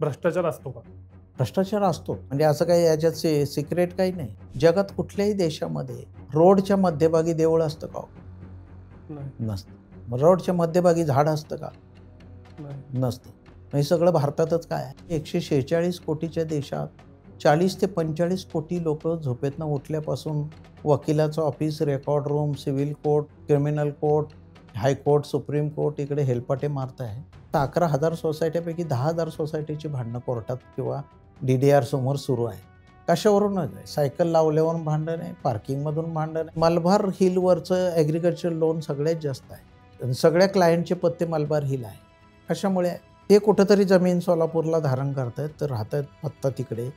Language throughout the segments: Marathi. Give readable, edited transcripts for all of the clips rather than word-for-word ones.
भ्रष्टाचार असतो का? भ्रष्टाचार असतो म्हणजे असं काही याच्यात सिक्रेट काही नाही. जगात कुठल्याही देशामध्ये रोडच्या मध्यभागी देऊळ असतं का हो? नाही, नसतं. मग रोडच्या मध्यभागी झाड असतं का? नाही. नसतं. मग हे सगळं भारतातच काय आहे? 146 कोटीच्या देशात 40 ते 45 कोटी लोकं झोपेतनं उठल्यापासून वकिलाचं office, record room, civil court, criminal court, high court, supreme court इकडे हेलपाटे मारत आहे. तर 11,000 सोसायट्यापैकी 10,000 सोसायटीची भांडणं कोर्टात किंवा DDR समोर सुरू आहे. कशावरूनच आहे. सायकल लावल्यावरून भांडण आहे, पार्किंगमधून भांडण आहे. मलबार हिलवरचं ॲग्रिकल्चर लोन सगळ्यात जास्त आहे. आणि सगळ्या क्लायंटचे पत्ते मलबार हिल आहे. कशामुळे? ते कुठेतरी जमीन सोलापूरला धारण करतायत, तर राहतात पत्ता तिकडे.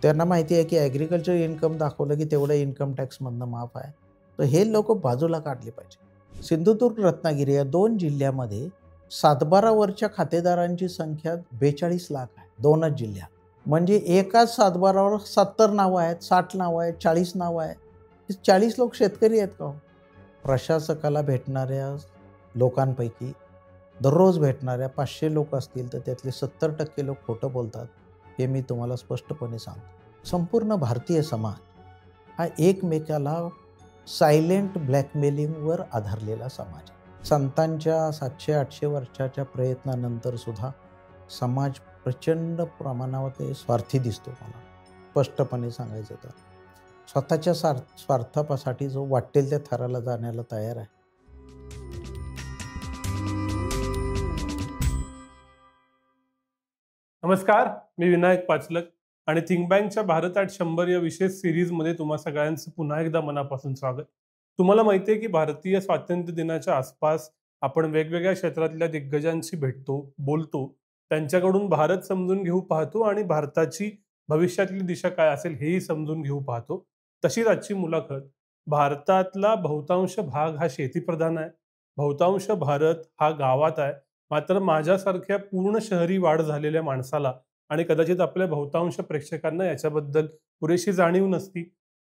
त्यांना माहिती आहे की ॲग्रिकल्चर इन्कम दाखवलं की तेवढं इन्कम टॅक्समधनं माफ आहे. तर हे लोकं बाजूला काढले पाहिजे. सिंधुदुर्ग, रत्नागिरी या 2 जिल्ह्यामध्ये 7/12 खातेदारांची संख्या 42 लाख आहे. 2च जिल्ह्यात. म्हणजे एकाच 7/12वर 70 नावं आहेत, 60 नावं आहेत, 40 नावं आहेत. हे 40 लोक शेतकरी आहेत का हो? प्रशासकाला भेटणाऱ्या लोकांपैकी दररोज भेटणाऱ्या 500 लोक असतील तर त्यातले 70% लोक खोटं बोलतात. हे मी तुम्हाला स्पष्टपणे सांगतो. संपूर्ण भारतीय समाज हा एकमेकाला सायलेंट ब्लॅकमेलिंगवर आधारलेला समाज आहे. संतांच्या 700-800 वर्षाच्या प्रयत्नानंतर सुद्धा समाज प्रचंड प्रमाणावर स्वार्थी दिसतो मला. स्पष्टपणे सांगायचं तर स्वतःच्या स्वार्थासाठी जो वाटेल त्या थराला जाण्याला तयार आहे. नमस्कार, मी विनायक पाचलक आणि थिंक बँकच्या भारत 800 या विशेष सिरीजमध्ये तुम्हा सगळ्यांचं पुन्हा एकदा मनापासून स्वागत. तुम्हाला माहिती आहे की भारतीय स्वातंत्र्य दिनाच्या आसपास आपण वेगवेगळ्या क्षेत्रातल्या दिग्गजांशी भेटतो, बोलतो, त्यांच्याकडून भारत समजून घेऊ पाहतो आणि भारताची भविष्यातली दिशा काय असेल हेही समजून घेऊ पाहतो. तशीच आजची मुलाखत. भारतातला बहुतांश भाग हा शेतीप्रधान आहे. बहुतांश भारत हा गावात आहे. मात्र माझ्यासारख्या पूर्ण शहरी वाढ झालेल्या माणसाला आणि कदाचित आपल्या बहुतांश प्रेक्षकांना याच्याबद्दल पुरेशी जाणीव नसती.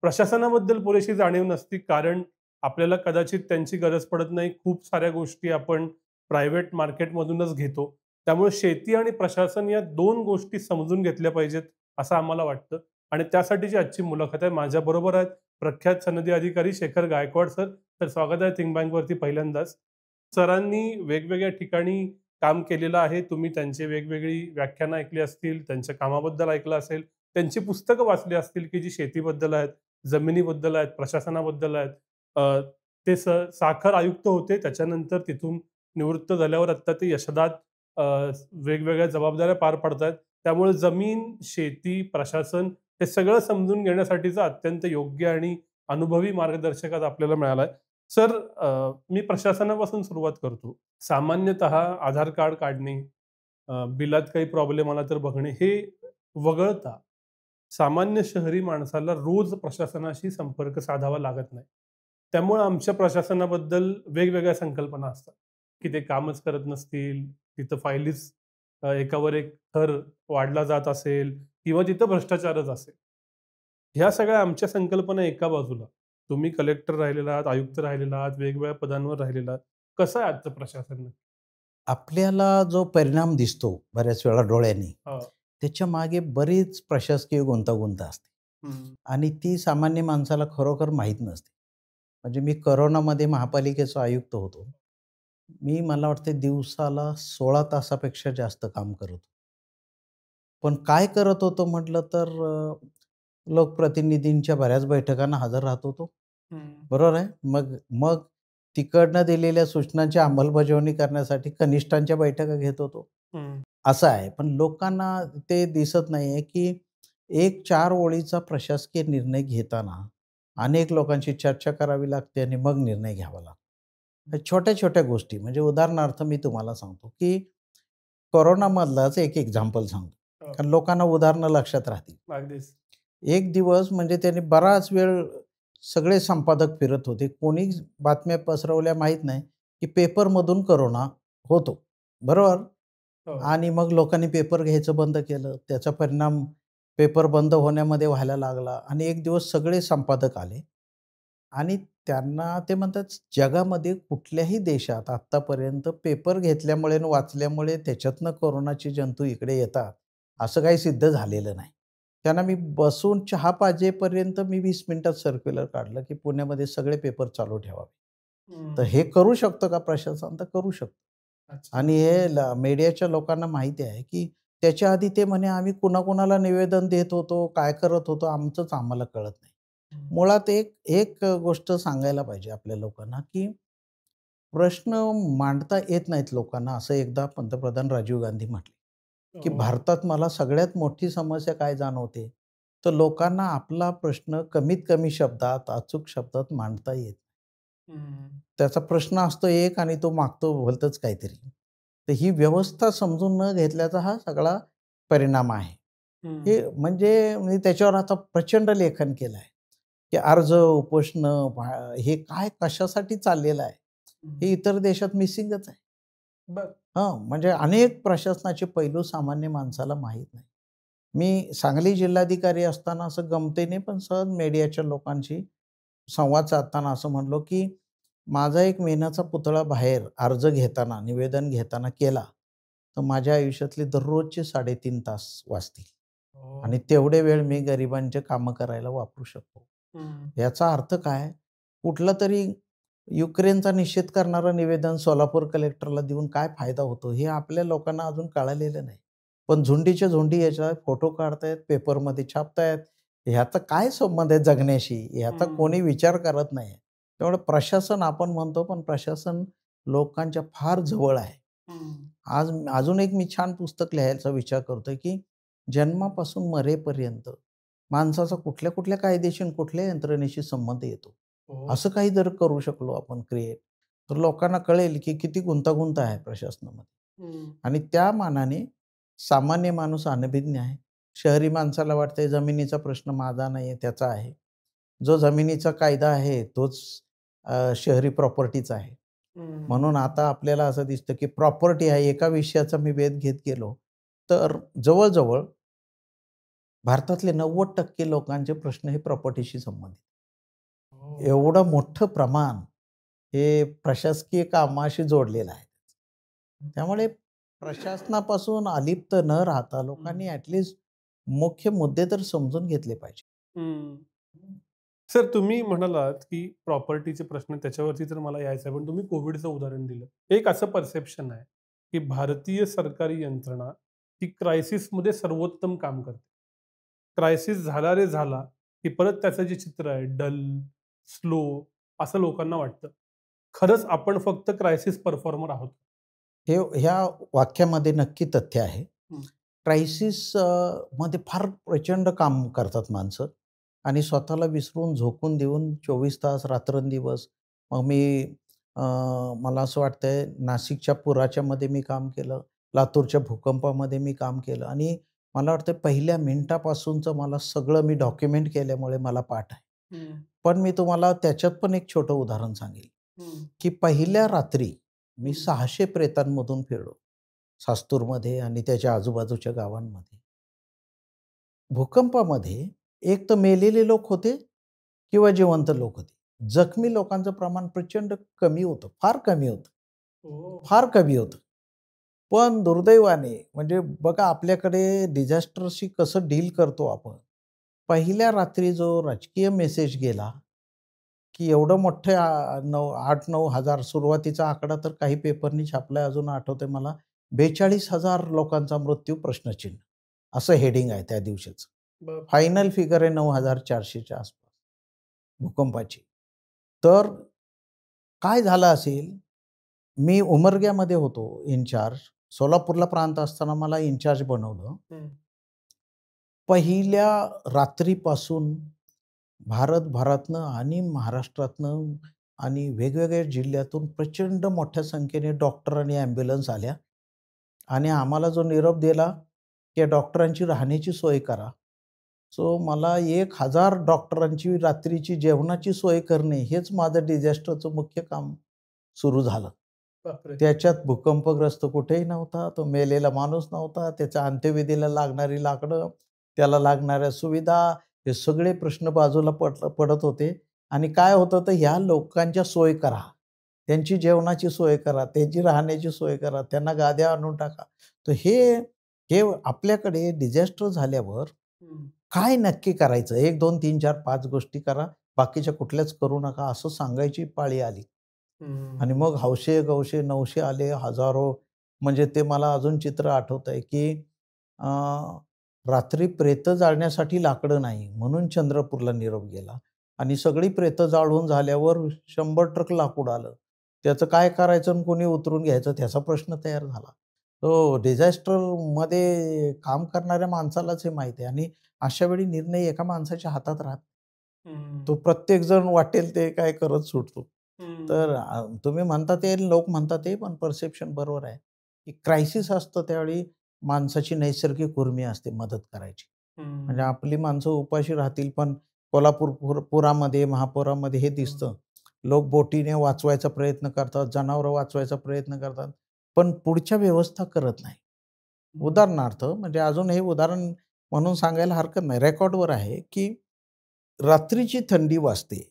प्रशासनाबद्दल पुरेशी जाणीव नसती, कारण आपल्याला कदाचित त्यांची गरज पडत नाही. खूप साऱ्या गोष्टी आपण प्रायव्हेट मार्केटमधूनच घेतो. त्यामुळे शेती आणि प्रशासन या 2 गोष्टी समजून घेतल्या पाहिजेत असं आम्हाला वाटतं आणि त्यासाठीची आजची मुलाखत आहे. माझ्याबरोबर आहेत प्रख्यात सनदी अधिकारी शेखर गायकवाड सर. तर स्वागत आहे थिंक बँकवरती पहिल्यांदाच. सरांनी वेगवेगळ्या ठिकाणी काम केलेलं आहे. तुम्ही त्यांची वेगवेगळी व्याख्यानं ऐकली असतील, त्यांच्या कामाबद्दल ऐकलं असेल, त्यांची पुस्तकं वाचली असतील की जी शेतीबद्दल आहेत, जमिनीबद्दल आहेत, प्रशासनाबद्दल आहेत. ते साखर आयुक्त होते. त्याच्यानंतर तिथून निवृत्त झाल्यावर आत्ता ते यशदात अ, वेगवेगळ्या जबाबदाऱ्या पार पाडतायत. त्यामुळे जमीन, शेती, प्रशासन हे सगळं समजून घेण्यासाठीचा अत्यंत योग्य आणि अनुभवी मार्गदर्शक आज आपल्याला मिळाला आहे. सर, मी प्रशासनापासून सुरुवात करतो. सामान्यतः आधार कार्ड काढणे, बिलात काही प्रॉब्लेम आला तर बघणे, हे वगळता सामान्य शहरी माणसाला रोज प्रशासनाशी संपर्क साधावा लागत नाही. त्यामुळे आमच्या प्रशासनाबद्दल वेगवेगळ्या संकल्पना असतात, की ते कामच करत नसतील, तिथं फायलीच एकावर एक थर वाढला जात असेल किंवा तिथं भ्रष्टाचारच असेल. ह्या सगळ्या आमच्या संकल्पना एका बाजूला. तुम्ही कलेक्टर राहिलेला आहात, आयुक्त राहिलेला आहात, वेगवेगळ्या पदांवर राहिलेला आहात. कसं आहे आजचं प्रशासन? आपल्याला जो परिणाम दिसतो बऱ्याच वेळा डोळ्यांनी, हां. त्याच्या मागे बरीच प्रशासकीय गुंतागुंत असते हं. आणि ती सामान्य माणसाला खरोखर माहीत नसते. म्हणजे मी कोरोनामध्ये महापालिकेचा आयुक्त होतो. मला वाटते दिवसाला 16 तासापेक्षा जास्त काम करत होतो. पण काय करत होतो म्हटलं तर लोकप्रतिनिधींच्या बऱ्याच बैठकांना हजर राहत होतो. हं. बरोबर आहे. मग मग तिकडनं दिलेल्या सूचनांची अंमलबजावणी करण्यासाठी कनिष्ठांच्या बैठका घेत होतो. हं. असं आहे. पण लोकांना ते दिसत नाहीये, की एक 4 ओळीचा प्रशासकीय निर्णय घेताना अनेक लोकांशी चर्चा करावी लागते आणि मग निर्णय घ्यावा लागतो. तर छोट्या-छोट्या गोष्टी म्हणजे उदाहरणार्थ मी तुम्हाला सांगतो, की कोरोनामधलाच एक एक्झाम्पल सांगतो. हो. कारण लोकांना उदाहरणं लक्षात राहतील. अगदीच. एक दिवस म्हणजे त्याने बराच वेळ सगळे संपादक फिरत होते. कोणी बातम्या पसरवल्या माहीत नाही, की पेपरमधून कोरोना होतो. बरोबर? हो. आणि मग लोकांनी पेपर घ्यायचं बंद केलं. त्याचा परिणाम पेपर बंद होण्यामध्ये व्हायला लागला आणि एक दिवस सगळे संपादक आले आणि त्यांना ते म्हणतात, जगामध्ये कुठल्याही देशात आत्तापर्यंत पेपर घेतल्यामुळे आणि वाचल्यामुळे त्याच्यातनं कोरोनाचे जंतू इकडे येतात, असं काही सिद्ध झालेलं नाही. त्यांना मी बसून चहा पाजेपर्यंत मी 20 मिनिटात सर्क्युलर काढलं, की पुण्यामध्ये सगळे पेपर चालू ठेवावे. तर हं. हे करू शकतं का प्रशासन? तर करू शकतं. अच्छा. आणि हे मीडियाच्या लोकांना माहिती आहे, की त्याच्या आधी ते म्हणे, "आम्ही कुणाकुणाला निवेदन देत होतो, काय करत होतो, आमचंच आम्हाला कळत नाही." हं. मुळात एक एक गोष्ट सांगायला पाहिजे आपल्या लोकांना, की प्रश्न मांडता येत नाहीत लोकांना, असं एकदा पंतप्रधान राजीव गांधी म्हटले, की हो. भारतात मला सगळ्यात मोठी समस्या काय जाणवते, तर लोकांना आपला प्रश्न कमीत कमी शब्दात, अचूक शब्दात मांडता येत. हं. त्याचा प्रश्न असतो एक आणि तो मागतो भलतंच काहीतरी. तर ही व्यवस्था समजून न घेतल्याचा हा सगळा परिणाम आहे. हं. हे म्हणजे मी त्याच्यावर आता प्रचंड लेखन केलं आहे, की अर्ज, उपोषणं हे काय कशासाठी चाललेलं आहे, हं. हे इतर देशात मिसिंगच आहे. बरं. म्हणजे अनेक प्रशासनाचे पैलू सामान्य माणसाला माहीत नाही. मी सांगली जिल्हाधिकारी असताना असं गमतीने पण सहज मीडियाच्या लोकांशी संवाद साधताना असं म्हणलो, की माझा एक मेणाचा पुतळा बाहेर अर्ज घेताना, निवेदन घेताना केला, तर माझ्या आयुष्यातले दररोजचे 3.5 तास वाचतील आणि हो. तेवढे वेळ मी गरिबांचे कामं करायला वापरू शकतो. हं. याचा अर्थ काय? कुठलातरी युक्रेनचा निषेध करणारं निवेदन सोलापूर कलेक्टरला देऊन काय फायदा होतो, हे आपल्या लोकांना अजून कळालेलं नाही. पण झुंडीच्या झुंडी याच्यात फोटो काढतायत, पेपरमध्ये छापतायत. ह्याचा काय संबंध आहे जगण्याशी? ह्याचा हं. कोणी विचार करत नाही. त्यामुळे प्रशासन आपण म्हणतो, पण प्रशासन लोकांच्या फार जवळ आहे. हं. आज अजून एक मी छान पुस्तक लिहायचा विचार करतोय, की जन्मापासून मरेपर्यंत माणसाचा कुठल्या-कुठल्या कायदेशीर आणि कुठल्या यंत्रणेशी संबंध येतो. हो. असं काही जर करू शकलो आपण क्रिएट, तर लोकांना कळेल, की किती गुंतागुंत आहे प्रशासनामध्ये. हं. आणि त्या मानाने सामान्य माणूस अनभिज्ञ आहे. शहरी माणसाला वाटतंय जमिनीचा प्रश्न माझा नाही आहे, त्याचा आहे. जो जमिनीचा कायदा आहे तोच शहरी प्रॉपर्टीचा आहे. हं. म्हणून आता आपल्याला असं दिसतं, की प्रॉपर्टी आहे एका विषयाचा मी वेध घेत गेलो, तर जवळ भारतातले 90% लोकांचे प्रश्न हे प्रॉपर्टीशी संबंधित. हो. एवढं मोठं प्रमाण हे प्रशासकीय कामाशी जोडलेलं आहे. त्यामुळे प्रशासनापासून अलिप्त न राहता हं. लोकांनी मुख्य मुद्दे तर समजून घेतले पाहिजे. हं. सर तुम्ही म्हणालात, की प्रॉपर्टीचे प्रश्न त्याच्यावरती तर मला यायचं आहे. पण तुम्ही कोव्हिडचं उदाहरण दिलं. एक असं परसेप्शन आहे, की भारतीय सरकारी यंत्रणा ही क्रायसिसमध्ये सर्वोत्तम काम करते. क्रायसिस झाला रे झाला, की परत त्याचं जे चित्र आहे डल, स्लो असं लोकांना वाटतं. खरंच आपण फक्त क्रायसिस परफॉर्मर आहोत. ह्या वाक्यामध्ये नक्की तथ्य आहे. हं. मध्ये फार प्रचंड काम करतात माणसं आणि स्वतःला विसरून झोकून देऊन 24 तास रात्रंदिवस मग अ, मला असं वाटतंय नाशिकच्या पुराच्यामध्ये मी काम केलं, लातूरच्या भूकंपामध्ये मी काम केलं आणि मला वाटतं पहिल्या मिनिटापासूनचं मला सगळं मी डॉक्युमेंट केल्यामुळे मला पाठ आहे. हं. पण मी तुम्हाला त्याच्यात पण एक छोटं उदाहरण सांगेल, हं. की पहिल्या रात्री मी हं. 600 प्रेतांमधून फिरलो. सास्तूरमध्ये आणि त्याच्या आजूबाजूच्या गावांमध्ये. भूकंपामध्ये एक तर मेलेले लोक होते किंवा जिवंत लोक होते. जखमी लोकांचं प्रमाण प्रचंड कमी होतं, फार कमी होतं, ओह! फार कमी होतं. पण दुर्दैवाने म्हणजे बघा आपल्याकडे डिझास्टरशी कसं डील करतो आपण. पहिल्या रात्री जो राजकीय मेसेज गेला, की एवढं मोठे 8-9 हजार सुरुवातीचा आकडा तर काही पेपरनी छापलाय अजून आठवतंय मला. 42,000 लोकांचा मृत्यू प्रश्नचिन्ह. असं हेडिंग आहे त्या दिवशीचं. बापरे! फायनल फिगर आहे 9,400च्या आसपास भूकंपाची. तर काय झालं असेल, मी उमरग्यामध्ये होतो इन्चार्ज. सोलापूरला प्रांत असताना मला इन्चार्ज बनवलं. हं. पहिल्या रात्रीपासून भारतभरातनं आणि महाराष्ट्रातनं आणि वेगवेगळ्या जिल्ह्यातून प्रचंड मोठ्या संख्येने डॉक्टर आणि ॲम्ब्युलन्स आल्या आणि आम्हाला जो निरोप दिला, की डॉक्टरांची राहण्याची सोय करा. सो मला 1,000 डॉक्टरांची रात्रीची जेवणाची सोय करणे हेच माझं डिझास्टरचं मुख्य काम सुरू झालं. बापरे! त्याच्यात भूकंपग्रस्त कुठेही नव्हता. तो मेलेला माणूस नव्हता. त्याच्या अंत्यविधीला लागणारी लाकडं, त्याला लागणाऱ्या सुविधा, हे सगळे प्रश्न बाजूला पडत होते आणि काय होतं तर ह्या लोकांच्या सोय करा. त्यांची जेवणाची सोय करा, त्यांची राहण्याची सोय करा, त्यांना गाद्या आणून टाका. तर हे हे आपल्याकडे डिझास्टर झाल्यावर हं. काय नक्की करायचं? 1, 2, 3, 4, 5 गोष्टी करा. बाकीच्या कुठल्याच करू नका असं सांगायची पाळी आली. आणि हं. मग हौशे, गवशे, नवशे आले हजारो. म्हणजे ते मला अजून चित्र आठवतंय, की अ, रात्री प्रेतं जाळण्यासाठी लाकडं नाही म्हणून चंद्रपूरला निरोप गेला आणि सगळी प्रेतं जाळून झाल्यावर 100 ट्रक लाकूड आलं. त्याचं काय करायचं आणि कोणी उतरून घ्यायचं त्याचा प्रश्न तयार झाला. तो डिझास्टरमध्ये काम करणाऱ्या माणसालाच हे माहीत आहे आणि अशा वेळी निर्णय एका माणसाच्या हातात राहत. हं. तो प्रत्येकजण वाटेल ते काय करत सुटतो. तर हं. तुम्ही म्हणता ते, लोक म्हणतात ते, पण परसेप्शन बरोबर आहे, की क्रायसिस असतं त्यावेळी माणसाची नैसर्गिक उर्मी असते मदत करायची. म्हणजे हं. आपली माणसं उपाशी राहतील, पण पुरामध्ये, महापुरामध्ये हे दिसतं. लोक बोटीने वाचवायचा प्रयत्न करतात, जनावरं वाचवायचा प्रयत्न करतात, पण पुढच्या व्यवस्था करत नाही. हं. उदाहरणार्थ म्हणजे अजून हे उदाहरण म्हणून सांगायला हरकत नाही. रेकॉर्डवर आहे, की रात्रीची थंडी वाजते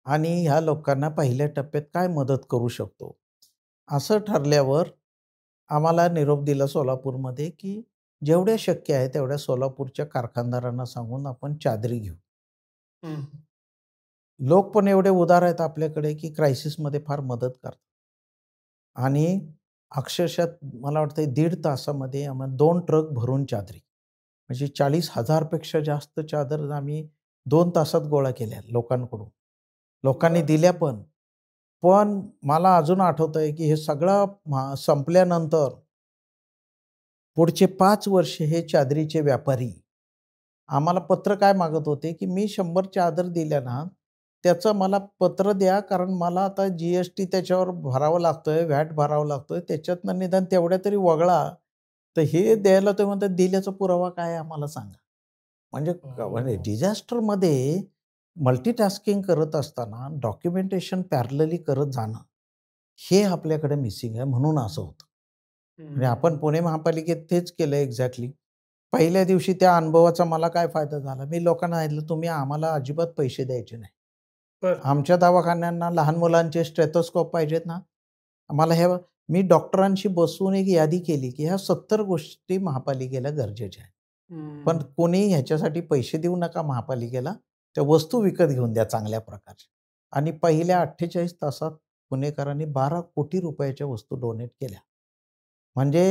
आणि ह्या लोकांना पहिल्या टप्प्यात काय मदत करू शकतो? असं ठरल्यावर आम्हाला निरोप दिला सोलापूरमध्ये, की जेवढ्या शक्य आहे तेवढ्या सोलापूरच्या कारखानदारांना सांगून आपण चादरी घेऊ. हं. लोक पण एवढे उदार आहेत आपल्याकडे, की क्रायसिसमध्ये फार मदत करतात. आणि अक्षरशः मला वाटतंय 1.5 तासामध्ये आम्हाला 2 ट्रक भरून चादरी, म्हणजे 40,000 पेक्षा जास्त चादर आम्ही 2 तासात गोळा केल्या लोकांकडून. लोकांनी बरं. दिल्या पण. पण मला अजून आठवतंय, की हे सगळं संपल्यानंतर पुढचे 5 वर्ष हे चादरीचे व्यापारी आम्हाला पत्र काय मागत होते, की मी 100 चादर दिल्या ना, त्याचं मला पत्र द्या, कारण मला आता जी-एस-टी त्याच्यावर भरावं लागतोय, व्हॅट भरावं लागतोय. त्याच्यातनं निदान तेवढ्या तरी वगळा. तर हे द्यायला ते म्हणतात, दिल्याचा पुरावा काय आहे आम्हाला सांगा. म्हणजे म्हणजे हो. डिझास्टरमध्ये मल्टीटास्किंग करत असताना डॉक्युमेंटेशन पॅरलली करत जाणं, हे आपल्याकडे मिसिंग आहे म्हणून असं होतं. म्हणजे आपण हं. पुणे महापालिकेत तेच केलं एक्झॅक्टली. पहिल्या दिवशी त्या अनुभवाचा मला काय फायदा झाला, मी लोकांना सांगितलं, "तुम्ही आम्हाला अजिबात पैसे द्यायचे नाही. बरं. आमच्या दवाखान्यांना लहान मुलांचे स्टेथोस्कोप पाहिजेत ना, आम्हाला हे." मी डॉक्टरांशी बसून एक यादी केली, की ह्या 70 गोष्टी महापालिकेला गरजेच्या आहेत. पण हं. कोणी ह्याच्यासाठी पैसे देऊ नका महापालिकेला. त्या वस्तू विकत घेऊन द्या चांगल्या प्रकारच्या. आणि पहिल्या 48 तासात पुणेकरांनी 12 कोटी रुपयाच्या वस्तू डोनेट केल्या. म्हणजे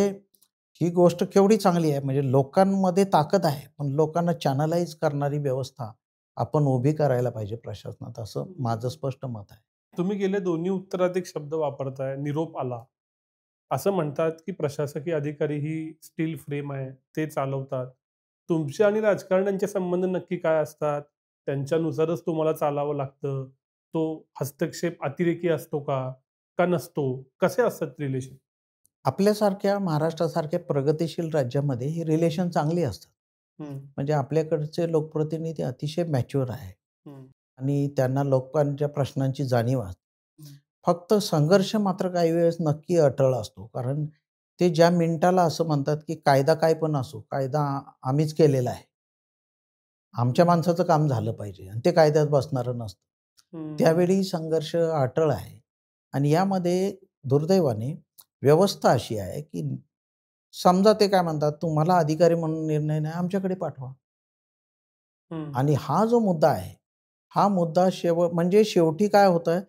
ही गोष्ट केवढी चांगली आहे. म्हणजे लोकांमध्ये ताकद आहे, पण लोकांना चॅनलाइज करणारी व्यवस्था आपण उभी करायला पाहिजे प्रशासनात, असं माझं स्पष्ट मत आहे. तुम्ही गेले दोन्ही उत्तरात एक शब्द वापरताय, निरोप आला. असं म्हणतात, की प्रशासकीय अधिकारी ही स्टील फ्रेम आहे, ते चालवतात. तुमचे आणि राजकारण्यांचे संबंध नक्की काय असतात? त्यांच्यानुसारच तुम्हाला चालावं लागतं. तो हस्तक्षेप अतिरेकी असतो का? का नसतो? कसे असतात रिलेशन? आपल्यासारख्या महाराष्ट्रासारख्या प्रगतिशील राज्यामध्ये ही रिलेशन चांगली असतात. हं. म्हणजे आपल्याकडचे लोकप्रतिनिधी अतिशय मॅच्युअर आहे हं. आणि त्यांना लोकांच्या प्रश्नांची जाणीव असते. हं. फक्त संघर्ष मात्र काही वेळेस नक्की अटळ असतो. कारण ते ज्या मिनिटाला असं म्हणतात, की कायदा काय पण असो, कायदा आम्हीच केलेला आहे. आमच्या हं. माणसाचं काम झालं पाहिजे आणि ते कायद्यात बसणारं नसतं. हं. त्यावेळी संघर्ष अटळ आहे आणि यामध्ये दुर्दैवाने व्यवस्था अशी आहे, की समजा ते काय म्हणतात, तुम्हाला अधिकारी म्हणून निर्णय नाही, आमच्याकडे पाठवा. हं. आणि हा जो मुद्दा आहे, हा मुद्दा म्हणजे शेवटी काय होतंय,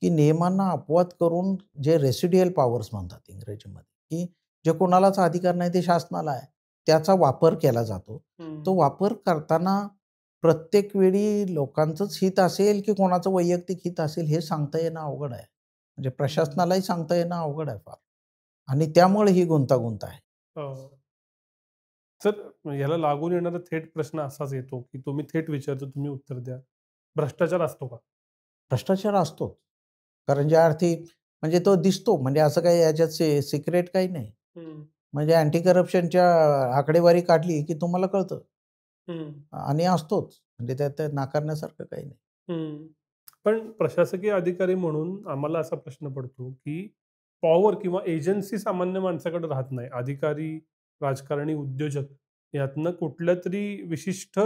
की नियमांना अपवाद करून जे रेसिड्युअल पॉवर्स म्हणतात इंग्रजीमध्ये, की जे कोणालाच अधिकार नाही ते शासनाला आहे. त्याचा वापर केला जातो. तो हं. वापर करताना प्रत्येक वेळी लोकांचंच हित असेल, की कोणाचं वैयक्तिक हित असेल हे सांगता येणं अवघड आहे. म्हणजे हं. प्रशासनालाही सांगता येणं अवघड आहे फार आणि त्यामुळे ही गुंतागुंत आहे. हो. तर याला लागून येणारा थेट प्रश्न असाच येतो, की तुम्ही थेट विचारतो, तुम्ही उत्तर द्या. भ्रष्टाचार असतो का? भ्रष्टाचार असतोच. कारण ज्या अर्थी म्हणजे तो दिसतो म्हणजे असं काही याच्यात सिक्रेट काही नाही. हं. म्हणजे अँटी करप्शनच्या आकडेवारी काढली, की तुम्हाला कळतं हं. आणि असतोच. म्हणजे त्यात नाकारण्यासारखं काही नाही. हं. पण प्रशासकीय अधिकारी म्हणून आम्हाला असा प्रश्न पडतो, की पॉवर किंवा एजन्सी सामान्य माणसाकडे राहत नाही. अधिकारी, राजकारणी, उद्योजक यातनं कुठल्यातरी विशिष्ट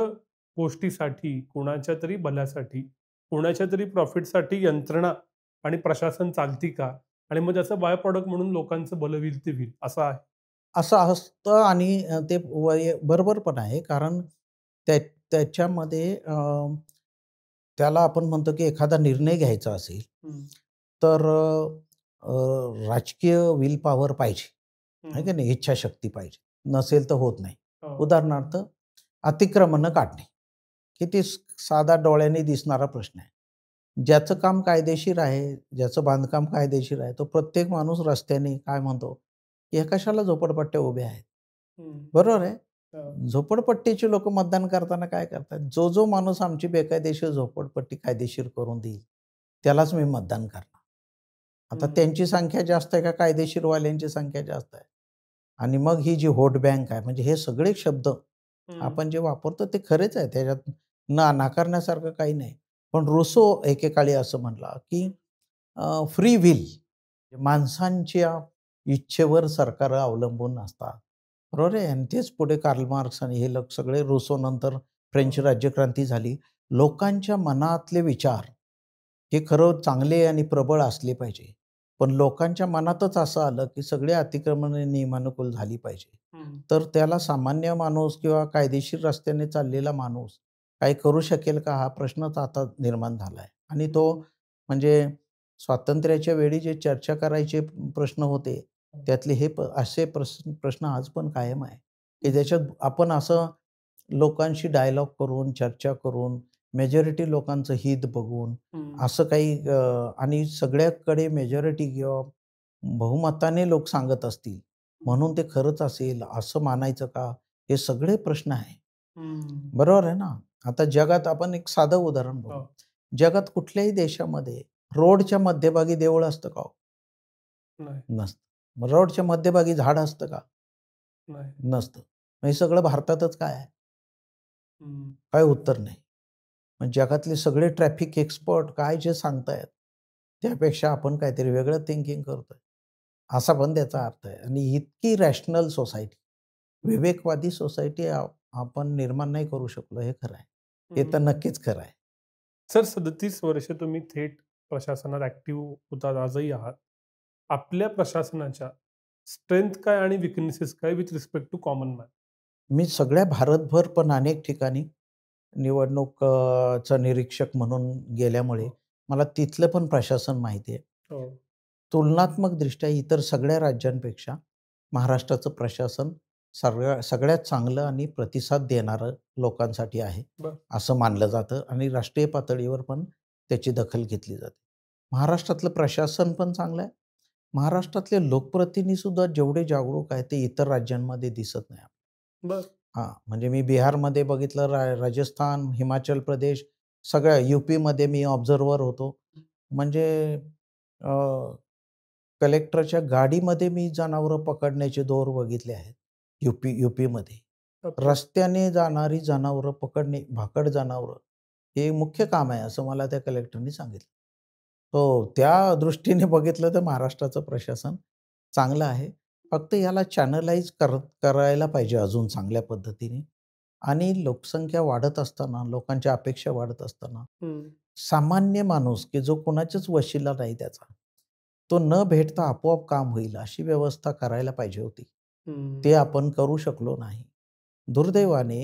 गोष्टीसाठी, कुणाच्यातरी भल्यासाठी, कुणाच्यातरी प्रॉफिटसाठी यंत्रणा आणि प्रशासन चालती का? आणि मग त्याचं बाय प्रॉडक्ट म्हणून लोकांचं भलं होईल ते होईल असं आहे. असं असतं आणि ते बरोबर पण आहे. कारण त्या त्याच्यामध्ये त्याला आपण म्हणतो की एखादा निर्णय घ्यायचा असेल, हं, तर राजकीय विल पॉवर पाहिजे. आहे हं. की नाही? इच्छाशक्ती पाहिजे. नसेल तर होत नाही. हो. उदाहरणार्थ अतिक्रमणं काढणे. किती साधा डोळ्यांनी दिसणारा प्रश्न आहे. ज्याचं काम कायदेशीर आहे, ज्याचं बांधकाम कायदेशीर आहे, तो प्रत्येक माणूस रस्त्याने काय म्हणतो, "या कशाला झोपडपट्ट्या उभ्या आहेत?" हं. बरोबर आहे. हो. झोपडपट्टीचे लोकं मतदान करताना काय करतात? जो माणूस आमची बेकायदेशीर झोपडपट्टी कायदेशीर करून देईल, त्यालाच मी मतदान करणार. आता हं, त्यांची संख्या जास्त आहे का कायदेशीरवाल्यांची संख्या जास्त आहे? आणि मग ही जी व्होट बँक आहे, म्हणजे हे सगळे शब्द हं, आपण जे वापरतो ते खरेच आहे. त्याच्यात नाकारण्यासारखं काही नाही. पण रुसो एकेकाळी असं म्हणला, की फ्री विल माणसांच्या इच्छेवर सरकारं अवलंबून असतात. बरोबर आहे आणि तेच पुढे कार्ल मार्क्स आणि हे लोक सगळे रुसो नंतर फ्रेंच हो. राज्यक्रांती झाली. लोकांच्या मनातले विचार हे खरं चांगले आणि प्रबळ असले पाहिजे. पण लोकांच्या मनातच असं आलं, की सगळे अतिक्रमणे नियमानुकूल झाली पाहिजे. हं, तर त्याला सामान्य माणूस किंवा कायदेशीर रस्त्याने चाललेला माणूस काही करू शकेल का? हा प्रश्नच आता निर्माण झाला आहे. आणि तो हं. म्हणजे स्वातंत्र्याच्या वेळी जे चर्चा करायचे प्रश्न होते, त्यातले हे असे प्रश्न आज पण कायम आहे, की ज्याच्यात आपण असं लोकांशी डायलॉग करून, चर्चा करून, मेजॉरिटी लोकांचं हित बघून, हं, असं काही आणि सगळ्याकडे मेजॉरिटी किंवा बहुमताने लोक सांगत असतील, म्हणून ते खरंच असेल असं मानायचं का? हे सगळे प्रश्न आहे. हं. बरोबर आहे ना? आता जगात आपण एक साधं उदाहरण बघू. हो. जगात कुठल्याही देशामध्ये रोडच्या मध्यभागी देऊळ असतं का हो? नाही, नसतं. मग रोडच्या मध्यभागी झाड असतं का? नाही. नसतं. मग हे सगळं भारतातच काय आहे? हं, काय उत्तर नाही. मग जगातले सगळे ट्रॅफिक एक्सपर्ट काय जे सांगतायत, त्यापेक्षा आपण काहीतरी वेगळं थिंकिंग करतोय. असा पण त्याचा अर्थ आहे आणि इतकी रॅशनल सोसायटी, विवेकवादी सोसायटी आपण निर्माण नाही करू शकलो हे खरं आहे. हे तर हं. नक्कीच खरं आहे. सर 37 वर्ष तुम्ही थेट प्रशासनात ॲक्टिव्ह होतात, आजही आहात. आपल्या प्रशासनाच्या स्ट्रेंथ काय आणि वीकनेसेस काय with respect to common man? मी सगळ्या भारतभर पण अनेक ठिकाणी निवडणूक चं निरीक्षक म्हणून गेल्यामुळे हो, मला तिथलं पण प्रशासन माहिती आहे. हो. तुलनात्मकदृष्ट्या इतर सगळ्या राज्यांपेक्षा महाराष्ट्राचं प्रशासन सगळ्यात चांगलं आणि प्रतिसाद देणारं लोकांसाठी आहे, बरं. असं मानलं जातं आणि राष्ट्रीय पातळीवर पण त्याची दखल घेतली जाते. महाराष्ट्रातलं प्रशासन पण चांगलं आहे. महाराष्ट्रातले लोकप्रतिनिधीसुद्धा जेवढे जागरूक आहेत, ते इतर राज्यांमध्ये दिसत नाही. बरं. हां, म्हणजे मी बिहारमध्ये बघितलं, राजस्थान, हिमाचल प्रदेश, सगळ्या यूपीमध्ये मी ऑब्झर्व्हर होतो. म्हणजे अ, कलेक्टरच्या गाडीमध्ये मी जनावरं पकडण्याचे दोर बघितले आहेत. यूपीमध्ये. अच्छा. रस्त्याने जाणारी जनावरं पकडणे, भाकड जनावरं, हे मुख्य काम आहे असं मला त्या कलेक्टरनी सांगितलं. हो, त्या दृष्टीने बघितलं तर महाराष्ट्राचं प्रशासन चांगलं आहे. फक्त याला चॅनलाइज करायला पाहिजे अजून चांगल्या पद्धतीने आणि लोकसंख्या वाढत असताना, लोकांच्या अपेक्षा वाढत असताना, हं, सामान्य माणूस की जो कुणाच्याच वशिला नाही त्याचा, तो न भेटता आपोआप काम होईल अशी व्यवस्था करायला पाहिजे होती. हं. ते आपण करू शकलो नाही. दुर्दैवाने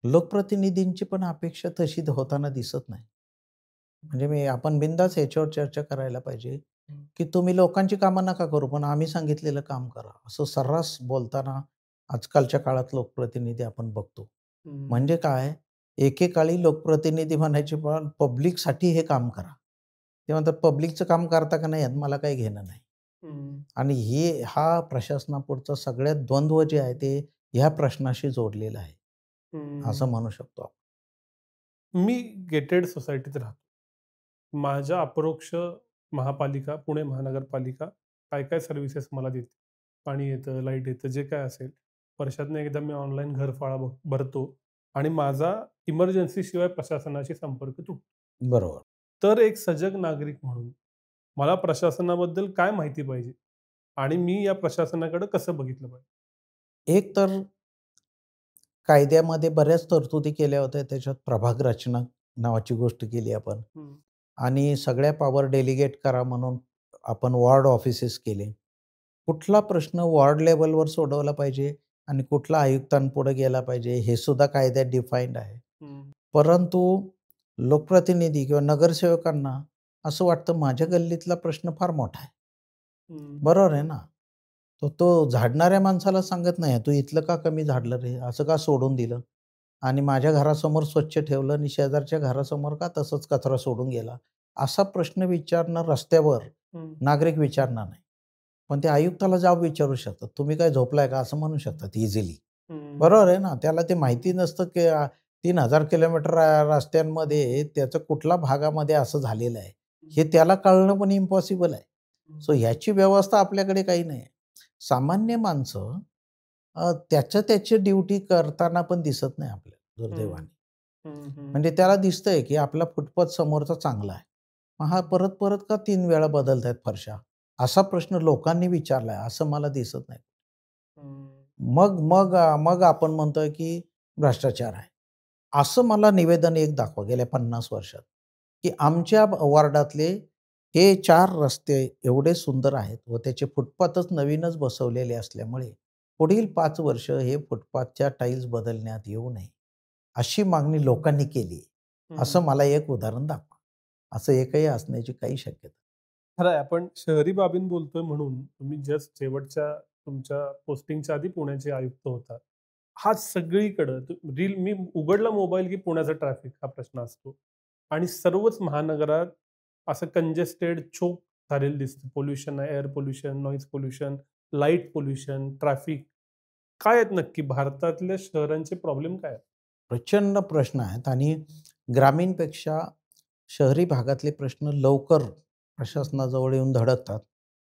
लोकप्रतिनिधींची पण अपेक्षा तशी होताना दिसत नाही. म्हणजे आपण बिनधास्त ह्याच्यावर चर्चा करायला पाहिजे, की तुम्ही लोकांची कामं नका करू, पण आम्ही सांगितलेलं काम करा. असं सर्रास बोलताना आजकालच्या काळात लोकप्रतिनिधी आपण बघतो. हं, म्हणजे काय, एकेकाळी लोकप्रतिनिधी म्हणायचे, "पण पब्लिकसाठी हे काम करा." ते म्हणतात, "पब्लिकचं काम करता का नाही यात मला काही घेणं नाही." हं, आणि हा प्रशासनापुढचा सगळ्यात द्वंद्व जे आहे ते ह्या प्रश्नाशी जोडलेलं आहे, असं हं. म्हणू शकतो आपण. मी गेटेड सोसायटीत राहतो. माझ्या अपरोक्ष महापालिका, पुणे महानगरपालिका काय-काय सर्व्हिसेस मला देते. पाणी येतं, लाईट येतं, जे काय असेल. वर्षातून एकदा मी ऑनलाईन घरफाळा भरतो आणि माझा इमर्जन्सीशिवाय प्रशासनाशी संपर्क तुटतो. बरोबर. तर एक सजग नागरिक म्हणून मला प्रशासनाबद्दल काय माहिती पाहिजे आणि मी या प्रशासनाकडे कसं बघितलं पाहिजे? एक तर कायद्यामध्ये बऱ्याच तरतुदी केल्या होत्या. त्याच्यात प्रभाग रचना नावाची गोष्ट केली आपण हं, आणि सगळ्या पॉवर डेलिगेट करा म्हणून आपण वॉर्ड ऑफिसेस केले. कुठला प्रश्न वॉर्ड लेव्हलवर सोडवला पाहिजे आणि कुठला आयुक्तांपुढे गेला पाहिजे हे सुद्धा कायद्यात डिफाईन्ड आहे. हं, परंतु लोकप्रतिनिधी किंवा नगरसेवकांना असं वाटतं माझ्या गल्लीतला प्रश्न फार मोठा आहे. हं, बरोबर आहे ना? तर तो झाडणाऱ्या माणसाला सांगत नाही, "तू इथलं का कमी झाडलं रे? असं का सोडून दिलं? आणि माझ्या घरासमोर स्वच्छ ठेवलं आणि शेजारच्या घरासमोर का तसंच कचरा सोडून गेला?" असा प्रश्न विचारणं रस्त्यावर हं, नागरिक विचारणार नाही. पण ते आयुक्ताला जाब विचारू शकतात. "तुम्ही काय झोपलाय का?" असं म्हणू शकतात इझिली. हं, बरोबर आहे ना? त्याला ते माहिती नसतं की 3000 किलोमीटर रस्त्यांमध्ये त्याचं कुठल्या भागामध्ये असं झालेलं आहे. हे त्याला कळणं पण इम्पॉसिबल आहे. सो ह्याची व्यवस्था आपल्याकडे काही नाही. सामान्य माणसं त्याची ड्युटी करताना पण दिसत नाही आपल्याला हं, दुर्दैवाने. हं, हं, म्हणजे त्याला दिसतंय की आपला फुटपाथ समोरचा चांगला आहे. मग हा परत-परत का 3 वेळा बदलतायत फरशा? असा प्रश्न लोकांनी विचारलाय असं मला दिसत नाही. हं, मग आपण म्हणतोय की भ्रष्टाचार आहे. असं मला निवेदन एक दाखवा गेल्या 50 वर्षात, की आमच्या वॉर्डातले हे 4 रस्ते एवढे सुंदर आहेत व त्याचे फुटपाथच नवीनच बसवलेले असल्यामुळे पुढील 5 वर्ष हे फुटपाथच्या टाईल्स बदलण्यात येऊ नये, अशी मागणी लोकांनी केली. हं. असं मला एक उदाहरण दाखवा. असं एकही असण्याची काही शक्यता खरं आहे. आपण शहरी बाबीं बोलतोय म्हणून तुम्ही जस्ट शेवटच्या तुमच्या पोस्टिंगच्या आधी पुण्याचे आयुक्त होता. हा सगळीकडं रील मी उघडला मोबाईल की पुण्याचा ट्रॅफिक हा प्रश्न असतो आणि सर्वच महानगरात असं कंजेस्टेड, चोक झालेलं दिसतं. पोल्युशन आहे, air pollution, noise pollution, light pollution, traffic. काय आहेत नक्की भारतातल्या शहरांचे प्रॉब्लेम काय आहेत? प्रचंड प्रश्न आहेत आणि ग्रामीणपेक्षा शहरी भागातले प्रश्न लवकर प्रशासनाजवळ येऊन धडकतात.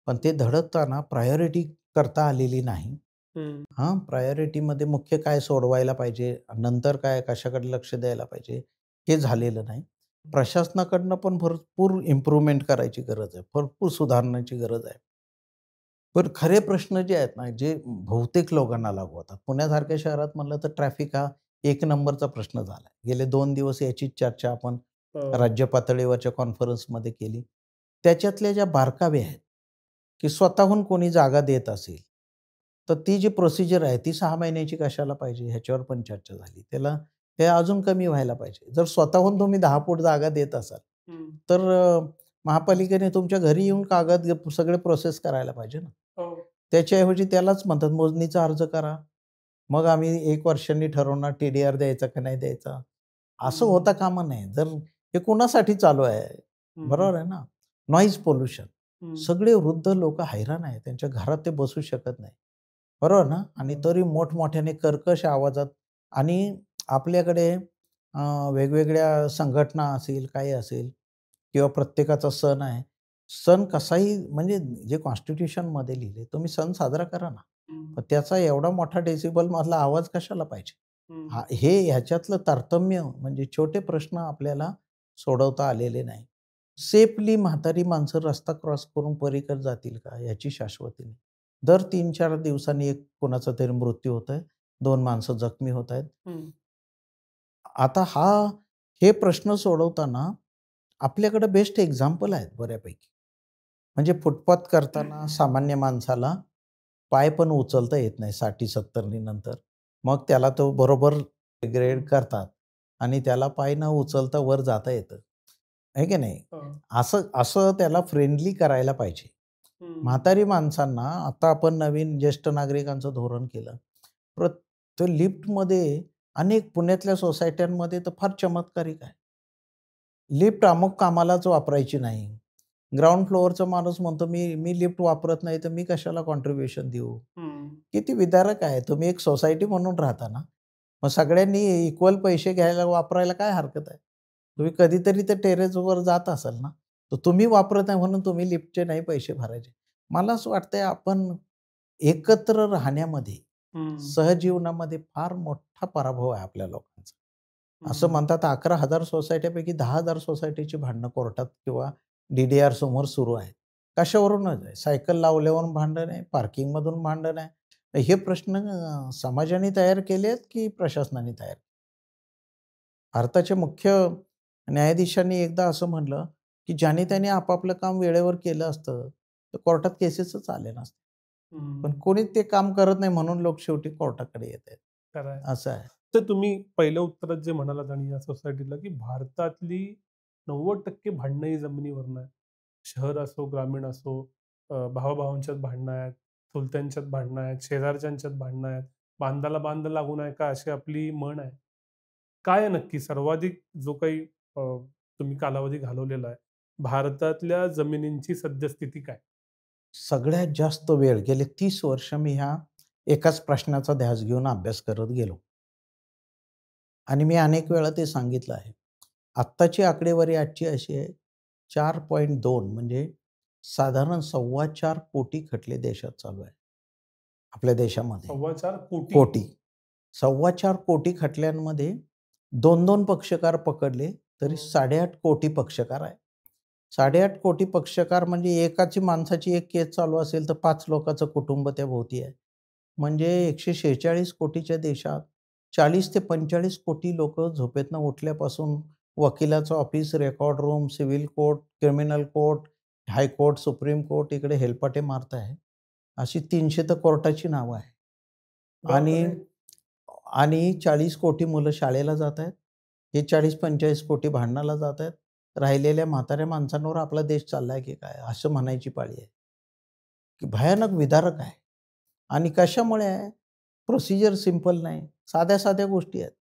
पण ते धडकताना प्रायोरिटी करता आलेली नाही. हं, प्रायोरिटीमध्ये मुख्य काय सोडवायला पाहिजे, नंतर काय कशाकडे लक्ष द्यायला पाहिजे, हे झालेलं नाही. प्रशासनाकडनं पण भरपूर इम्प्रूव्हमेंट करायची गरज आहे. भरपूर सुधारण्याची गरज आहे. पण खरे प्रश्न जे आहेत ना, जे बहुतेक लोकांना लागू होतात. पुण्यासारख्या शहरात म्हणलं तर ट्रॅफिक हा एक नंबरचा प्रश्न झाला गेले 2 दिवस याचीच चर्चा आपण हो. राज्य पातळीवरच्या कॉन्फरन्समध्ये केली. त्याच्यातल्या ज्या बारकावे आहेत, की स्वतःहून कोणी जागा देत असेल, तर ती जी प्रोसिजर आहे ती 6 महिन्याची कशाला पाहिजे ह्याच्यावर पण चर्चा झाली. ते अजून कमी व्हायला पाहिजे. जर स्वतःहून तुम्ही 10 फूट जागा देत असाल, हं. तर महापालिकेने तुमच्या घरी येऊन कागद सगळे प्रोसेस करायला पाहिजे ना. हो. त्याच्याऐवजी त्यालाच म्हणतात मोजणीचा अर्ज करा. मग आम्ही 1 वर्षांनी ठरवणार टी-डी-आर द्यायचा का नाही द्यायचा. असं हं, होता कामा नये. जर हे कुणासाठी चालू आहे? हं, बरोबर आहे ना? Noise pollution. हं, सगळे वृद्ध लोकं हैराण आहेत. त्यांच्या घरात ते बसू शकत नाही. बरोबर ना? आणि हं, तरी मोठमोठ्याने कर्कश आवाजात आणि आपल्याकडे वेगवेगळ्या संघटना असेल, काही असेल किंवा प्रत्येकाचा सण आहे. सण कसाही म्हणजे जे कॉन्स्टिट्यूशनमध्ये लिहिलंय, तुम्ही सण साजरा करा ना. हं, पण त्याचा एवढा मोठा डेसिबलमधला आवाज कशाला पाहिजे? हं, ह्याच्यातलं तारतम्य म्हणजे छोटे प्रश्न आपल्याला सोडवता आलेले नाही. सेफली म्हातारी माणसं रस्ता क्रॉस करून पलीकडे जातील का? याची शाश्वती नाही. दर 3-4 दिवसांनी एक कोणाचा तरी मृत्यू होतोय. 2 माणसं जखमी होत आहेत. हं, आता हे प्रश्न सोडवताना आपल्याकडे बेस्ट एक्झाम्पल आहेत बऱ्यापैकी. म्हणजे फुटपाथ करताना सामान्य माणसाला पाय पण उचलता येत नाही 60-70 नंतर. मग त्याला तो बरोबर ग्रेड हं, करतात आणि त्याला पाय न उचलता वर जाता येतं. आहे की नाही? हां, असं असं त्याला फ्रेंडली करायला पाहिजे. हं, म्हातारी माणसांना आता आपण नवीन ज्येष्ठ नागरिकांचं धोरण केलं. तर लिफ्टमध्ये अनेक पुण्यातल्या सोसायट्यांमध्ये तर फार चमत्कारिक आहे. लिफ्ट अमुक कामालाच वापरायची नाही. ग्राउंड फ्लोअरचा माणूस म्हणतो, "मी मी लिफ्ट वापरत नाही, तर मी कशाला कॉन्ट्रिब्युशन देऊ?" हं, किती विदारक आहे. तुम्ही एक सोसायटी म्हणून राहता ना. मग सगळ्यांनी इक्वल पैसे घ्यायला वापरायला काय हरकत आहे? तुम्ही कधीतरी तर टेरेसवर जात असाल ना, तर तुम्ही वापरत आहे म्हणून तुम्ही लिफ्टचे नाही पैसे भरायचे. मला असं वाटतंय आपण एकत्र राहण्यामध्ये, हं, सहजीवनामध्ये फार मोठा पराभव आहे आपल्या लोकांचा. असं हं, म्हणतात 11,000 सोसायट्यापैकी 10,000 सोसायटीची भांडणं कोर्टात किंवा डी-डी-आर समोर सुरू आहेत. कशावरूनच आहे. सायकल लावल्यावरून भांडण आहे, पार्किंगमधून भांडण आहे. हे प्रश्न समाजाने तयार केले आहेत की प्रशासनाने तयार? भारताच्या मुख्य न्यायाधीशांनी एकदा असं म्हणलं, की ज्याने त्याने आपापलं काम वेळेवर केलं असतं, तर कोर्टात केसेसच आल्या नसत्या. पण कोणी ते काम करत नाही म्हणून लोक शेवटी कोर्टाकडे येत आहेत. खरं आहे. असं आहे. तर तुम्ही पहिल्या उत्तरात जे म्हणालात आणि या सोसायटीला, की भारतातली 90% भांडणं ही जमिनीवरनं आहेत. शहर असो, ग्रामीण असो, भावा-भावांच्यात भांडणं आहेत, चुलत्यांच्यात भांडणं आहेत, शेजारच्यांच्यात भांडणं आहेत. बांधाला बांध लागू नये का अशी आपली म्हण आहे. काय आहे नक्की सर्वाधिक जो काही तुम्ही कालावधी घालवलेला आहे, भारतातल्या जमिनींची सद्यस्थिती काय? सगळ्यात जास्त वेळ गेले 30 वर्ष मी ह्या एकाच प्रश्नाचा ध्यास घेऊन अभ्यास करत गेलो आणि मी अनेक वेळा ते सांगितलं आहे. आत्ताची आकडेवारी आजची अशी आहे 4.2 म्हणजे साधारण 4.25 कोटी खटले देशात चालू आहे. आपल्या देशामध्ये 4.25 कोटी. कोटी. 4.25 कोटी खटल्यांमध्ये 2-2 पक्षकार पकडले तरी 8.5 कोटी पक्षकार आहे. 8.5 कोटी पक्षकार म्हणजे एकाची माणसाची एक केस चालू असेल तर 5 लोकांचं कुटुंब त्या भोवती आहे. म्हणजे 146 कोटीच्या देशात 40 ते 45 कोटी लोकं झोपेतनं उठल्यापासून वकिलाचं office, record room, civil court, criminal court, high court, supreme court इकडे हेलपाटे मारत आहे. अशी 300 तर कोर्टाची नावं आहे. आणि बापरे! आणि 40 कोटी मुलं शाळेला जात आहेत. हे 40-45 कोटी भांडणाला जात आहेत. राहिलेल्या म्हाताऱ्या माणसांवर आपला देश चाललाय की काय? असं म्हणायची पाळी आहे. की भयानक विदारक आहे. आणि कशामुळे आहे? प्रोसिजर सिंपल नाही. साध्या-साध्या गोष्टी आहेत.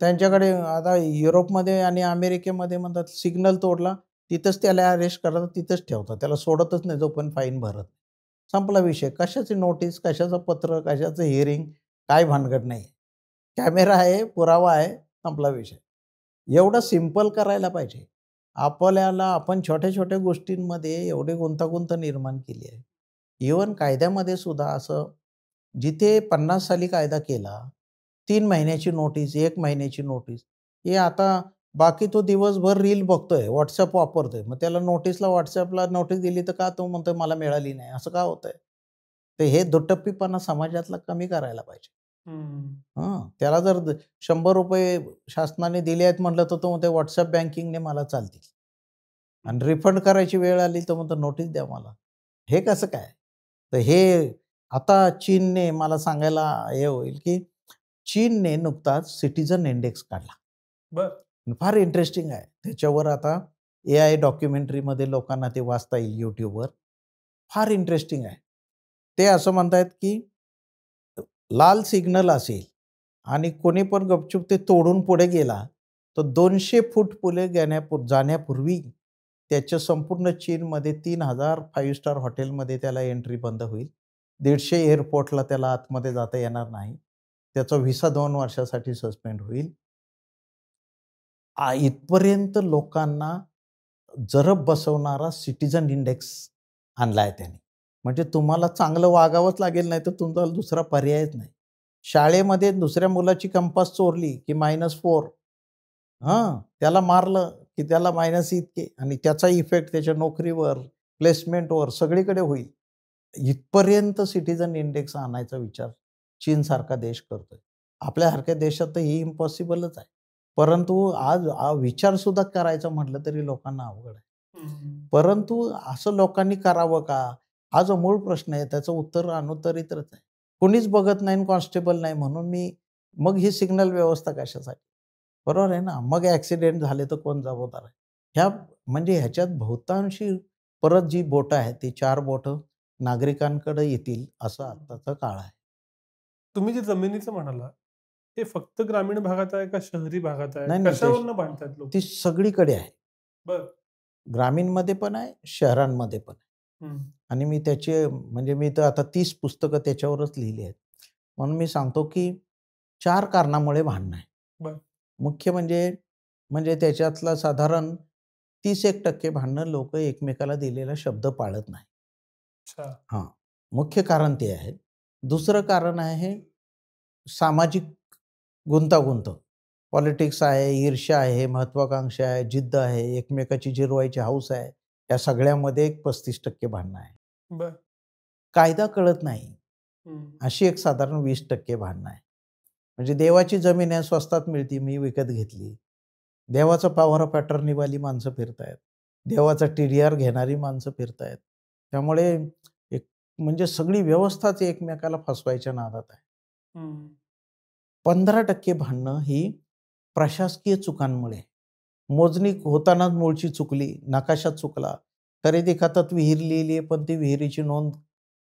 त्यांच्याकडे आता युरोपमध्ये आणि अमेरिकेमध्ये म्हणतात सिग्नल तोडला, तिथंच त्याला अरेस्ट करतात, तिथंच ठेवतात. त्याला सोडतच नाही जोपर्यंत फाईन भरत नाही. संपला विषय. कशाची नोटीस, कशाचं पत्र, कशाचं हिअरिंग, काय भानगड नाही. कॅमेरा आहे, पुरावा आहे, संपला विषय. एवढं सिंपल करायला पाहिजे. आपल्याला आपण छोट्या-छोट्या गोष्टींमध्ये एवढी गुंतागुंत निर्माण केली आहे. इव्हन कायद्यामध्ये सुद्धा असं जिथे 50 साली कायदा केला, 3 महिन्याची नोटीस, 1 महिन्याची नोटीस. हे आता बाकी तो दिवसभर रील बघतोय, WhatsApp वापरतोय. मग त्याला नोटीसला WhatsAppला नोटीस दिली तर का तो म्हणतोय मला मिळाली नाही, असं का होतंय? तर हे दुटप्पीपणा समाजातला कमी करायला पाहिजे. हं. त्याला जर ₹100 शासनाने दिले आहेत म्हटलं तर तो म्हणतो WhatsApp बँकिंगने मला चालतील. आणि रिफंड करायची वेळ आली तर म्हणतो नोटीस द्या मला. हे कसं काय? तर हे आता चीनने मला सांगायला हे होईल, की चीनने नुकताच सिटिझन इंडेक्स काढला. बरं. फार इंटरेस्टिंग आहे. त्याच्यावर आता एआय डॉक्युमेंटरीमध्ये लोकांना ते वाचता येईल YouTubeवर. फार इंटरेस्टिंग आहे. ते असं म्हणतायत, की लाल सिग्नल असेल आणि कोणी पण गपचूप ते तोडून पुढे गेला, तर 200 फूट पुढे जाण्यापूर्वी त्याच्या संपूर्ण चीनमध्ये 3000 फाइव्ह स्टार हॉटेलमध्ये त्याला एंट्री बंद होईल. 150 एअरपोर्टला त्याला आतमध्ये जाता येणार नाही. त्याचा व्हिसा 2 वर्षासाठी सस्पेंड होईल. इथपर्यंत लोकांना जरब बसवणारा सिटिझन इंडेक्स आणलाय त्याने. म्हणजे तुम्हाला चांगलं वागावंच लागेल, नाही तर तुमचा दुसरा पर्यायच नाही. शाळेमध्ये दुसऱ्या मुलाची कंपास चोरली, की -4 त्याला मारलं, की त्याला मायनस इतके आणि त्याचा इफेक्ट त्याच्या नोकरीवर, प्लेसमेंटवर सगळीकडे होईल. इथपर्यंत सिटिझन इंडेक्स आणायचा विचार चीनसारखा देश करतोय. आपल्यासारख्या देशात तर ही इम्पॉसिबलच आहे. परंतु आज विचारसुद्धा करायचा म्हटलं तरी लोकांना अवघड आहे. हं. परंतु असं लोकांनी करावं का? हा जो मूळ प्रश्न आहे त्याचं उत्तर अनुत्तरितच आहे. कोणीच बघत नाही आणि कॉन्स्टेबल नाही म्हणून मग ही सिग्नल व्यवस्था कशासाठी? बरोबर आहे ना? मग ॲक्सिडेंट झाले तर कोण जबाबदार आहे? म्हणजे ह्याच्यात बहुतांशी परत जी बोटं आहेत, ती 4 बोटं नागरिकांकडे येतील असा आत्ताचा काळ आहे. तुम्ही जे जमिनीचं म्हणालात, ते फक्त ग्रामीण भागात आहे का शहरी भागात आहे? नाही, नाही. कशावरनं भांडतायत लोकं? ती सगळीकडे आहे. बरं. ग्रामीणमध्ये पण आहे, शहरांमध्ये पण आहे. हं. आणि मी त्याचे म्हणजे मी तर आता 30 पुस्तकं त्याच्यावरच लिहिली आहेत. म्हणून मी सांगतो, की 4 कारणामुळे भांडणं आहे. बरं. मुख्य म्हणजे त्याच्यातला साधारण 30% भांडणं लोकं एकमेकाला दिलेला शब्द पाळत नाही. अच्छा. हां. मुख्य कारण ते आहे. दुसरं कारण आहे सामाजिक गुंतागुंत. पॉलिटिक्स आहे, ईर्ष्या आहे, महत्त्वाकांक्षा आहे, जिद्द आहे, एकमेकाची जिरवायची हौस आहे. या सगळ्यामध्ये एक 35% भांडणं आहे. बरं. कायदा कळत नाही, हं. अशी एक साधारण 20% भांडणं आहे. म्हणजे देवाची जमीन आहे, स्वस्तात मिळते, मी विकत घेतली. देवाचा पॉवर ऑफ अटर्नीवाली माणसं फिरतायत. देवाचा टी-डी-आर घेणारी माणसं फिरतायत. त्यामुळे एक म्हणजे सगळी व्यवस्थाच एकमेकाला फसवायच्या नादात आहे. हं. 15% भांडणं ही प्रशासकीय चुकांमुळे. मोजणी होतानाच मूळची चुकली, नकाशा चुकला, खरेदी खात्यात विहीर लिहिली आहे, पण ती विहिरीची नोंद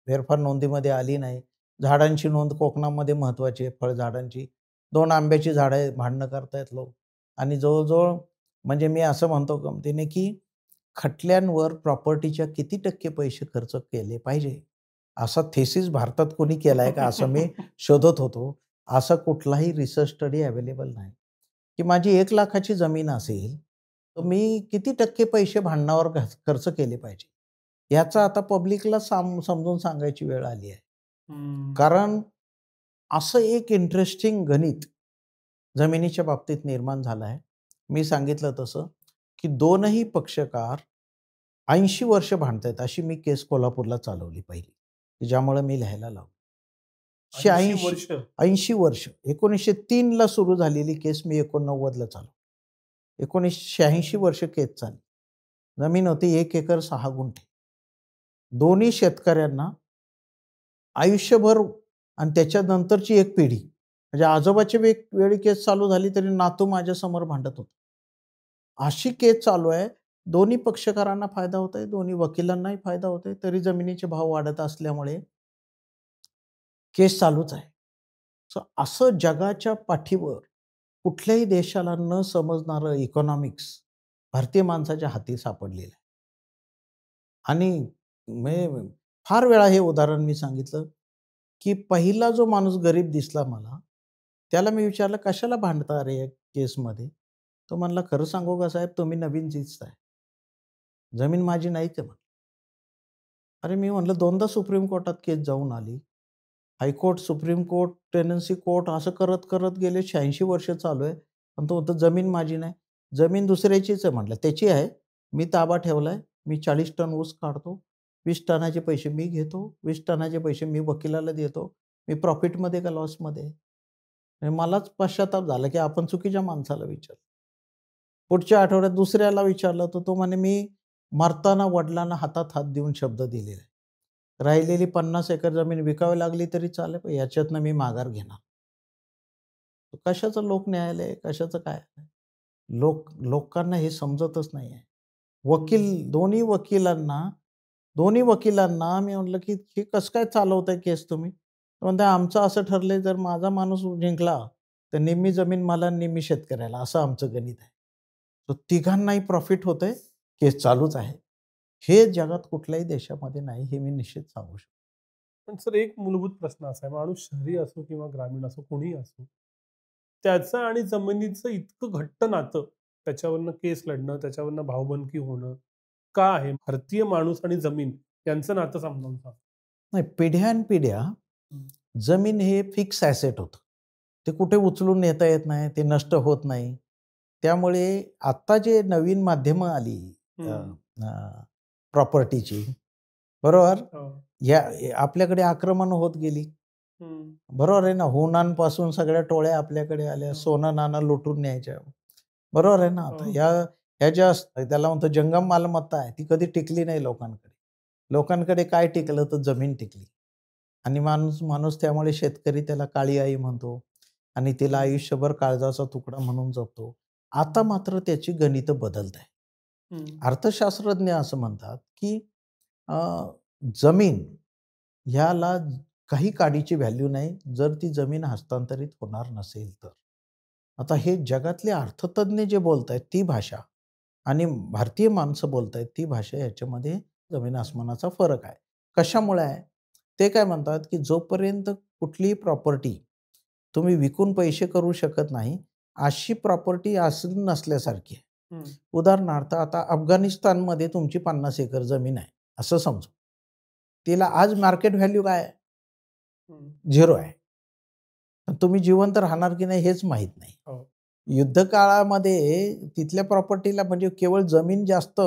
फेरफार नोंदीमध्ये आली नाही. झाडांची नोंद कोकणामध्ये महत्त्वाची आहे, फळझाडांची. 2 आंब्याची झाडं आहेत, भांडणं करतायत लोक. आणि जवळ-जवळ म्हणजे मी असं म्हणतो गमतीने, की खटल्यांवर प्रॉपर्टीच्या किती टक्के पैसे खर्च केले पाहिजे? असा थेसिस भारतात कोणी केलाय का? असं मी शोधत होतो. असा कुठलाही रिसर्च स्टडी अवेलेबल नाही, की माझी 1,00,000ची जमीन असेल, तर मी किती टक्के पैसे भांडणावर खर्च केले पाहिजे? याचा आता पब्लिकला समजून सांगायची वेळ आली आहे. हं. कारण असं एक इंटरेस्टिंग गणित जमिनीच्या बाबतीत निर्माण झालं आहे. मी सांगितलं तसं, की दोनही पक्षकार 80 वर्ष भांडतायत, अशी मी केस कोल्हापूरला चालवली पहिली, की ज्यामुळे मी लिहायला लावलं. 80 80 वर्ष. 80 वर्ष. 1903 ला सुरू झालेली केस मी 89 ला चालवली. 1986 वर्ष केस चालली. जमीन होती 1 एकर 6 गुंठे. दोन्ही शेतकऱ्यांना आयुष्यभर आणि त्याच्यानंतरची एक पिढी, म्हणजे आजोबाची वेळी केस चालू झाली तरी नातू माझ्यासमोर भांडत होता. अशी केस चालू आहे. दोन्ही पक्षकारांना फायदा होतोय, दोन्ही वकिलांनाही फायदा होतोय, तरी जमिनीचे भाव वाढत असल्यामुळे केस चालूच आहे. सो असं जगाच्या पाठीवर कुठल्याही देशाला न समजणारं इकॉनॉमिक्स भारतीय माणसाच्या हाती सापडलेलं आहे. आणि म्हणजे फार वेळा हे उदाहरण मी सांगितलं, की पहिला जो माणूस गरीब दिसला मला, त्याला मी विचारलं, "कशाला भांडता रे या केसमध्ये?" तो म्हणला, "खरं सांगू का साहेब, तुम्ही नवीन दिसताय. जमीन माझी नाहीच आहे." म्हणे. अरे मी म्हणलं, "2दा सुप्रीम कोर्टात केस जाऊन आली. High court, supreme court, tenancy court असं करत गेले 86 वर्ष चालू आहे. पण तो म्हणतो जमीन माझी नाही. जमीन दुसऱ्याचीच आहे म्हटलं. त्याची आहे. मी ताबा ठेवलाय. मी 40 टन ऊस काढतो. 20 टनाचे पैसे मी घेतो. 20 टनाचे पैसे मी वकिलाला देतो. मी प्रॉफिटमध्ये का लॉसमध्ये आहे? आणि मलाच पश्चाताप झाला, की आपण चुकीच्या माणसाला विचारलं. पुढच्या आठवड्यात दुसऱ्याला विचारलं, तर तो म्हणे, "मी मरताना वडिलांना हातात हात देऊन शब्द दिलेला आहे. राहिलेली 50 एकर जमीन विकावी लागली तरी चालेल, पण याच्यातनं मी माघार घेणार." कशाचं लोक न्यायालय, कशाचं काय? लोकांना हे समजतच नाही आहे. हं. दोन्ही वकिलांना मी म्हटलं, की "हे कसं काय चालवताय केस तुम्ही?" ते म्हणताय, "आमचं असं ठरलंय, जर माझा माणूस जिंकला, तर निम्मी जमीन मला, निम्मी शेतकऱ्याला, असं आमचं गणित आहे." तर तिघांनाही प्रॉफिट होतंय, केस चालूच आहे. हे जगात कुठल्याही देशामध्ये नाही, हे मी निश्चित सांगू शकतो. पण सर एक मूलभूत प्रश्न असा आहे, माणूस शहरी असो किंवा ग्रामीण असो, कोणीही असो, त्याचं आणि जमिनीचं इतकं घट्ट नातं, त्याच्यावरनं केस लढणं, त्याच्यावरनं भावबंदकी होणं, का आहे? भारतीय माणूस आणि जमीन यांचं नातं समजावून सांगा. नाही, पिढ्यानपिढ्या हं. जमीन हे फिक्स ॲसेट होतं. ते कुठे उचलून नेता येत नाही, ते नष्ट होत नाही. त्यामुळे आत्ता जे नवीन माध्यमं आली अ, हं. अ, प्रॉपर्टीची, बरोबर? हो. या आपल्याकडे आक्रमण होत गेली. हं. बरोबर आहे ना? हुनांपासून सगळ्या टोळ्या आपल्याकडे आल्या, हो. सोनं-नाणं लुटून न्यायच्या. बरोबर आहे ना? हो. आता ह्या ज्या त्याला म्हणतो जंगम मालमत्ता आहे, ती कधी टिकली नाही लोकांकडे. लोकांकडे काय टिकलं तर जमीन टिकली. आणि माणूस माणूस त्यामुळे शेतकरी त्याला काळी आई म्हणतो आणि तिला हं. आयुष्यभर काळजाचा तुकडा म्हणून जपतो. आता मात्र त्याची गणितं बदलत आहे. हं. अर्थशास्त्रज्ञ असं म्हणतात, की अ, जमीन ह्याला काही काडीची व्हॅल्यू नाही, जर ती जमीन हस्तांतरित होणार नसेल तर. आता हे जगातले अर्थतज्ञ जे बोलतायत ती भाषा आणि भारतीय माणसं बोलतायत ती भाषा, याच्यामध्ये जमीन आसमानाचा फरक आहे. कशामुळे आहे? ते काय म्हणतात, की जोपर्यंत कुठलीही प्रॉपर्टी तुम्ही विकून पैसे करू शकत नाही, अशी प्रॉपर्टी असली नसल्यासारखी आहे. हं. उदाहरणार्थ आता अफगाणिस्तानमध्ये तुमची 50 एकर जमीन आहे, असं समजू. तिला आज मार्केट व्हॅल्यू काय आहे? हं. 0 आहे. पण तुम्ही जिवंत राहणार की नाही हेच माहीत नाही. हो. युद्धकाळामध्ये तिथल्या प्रॉपर्टीला म्हणजे केवळ जमीन जास्त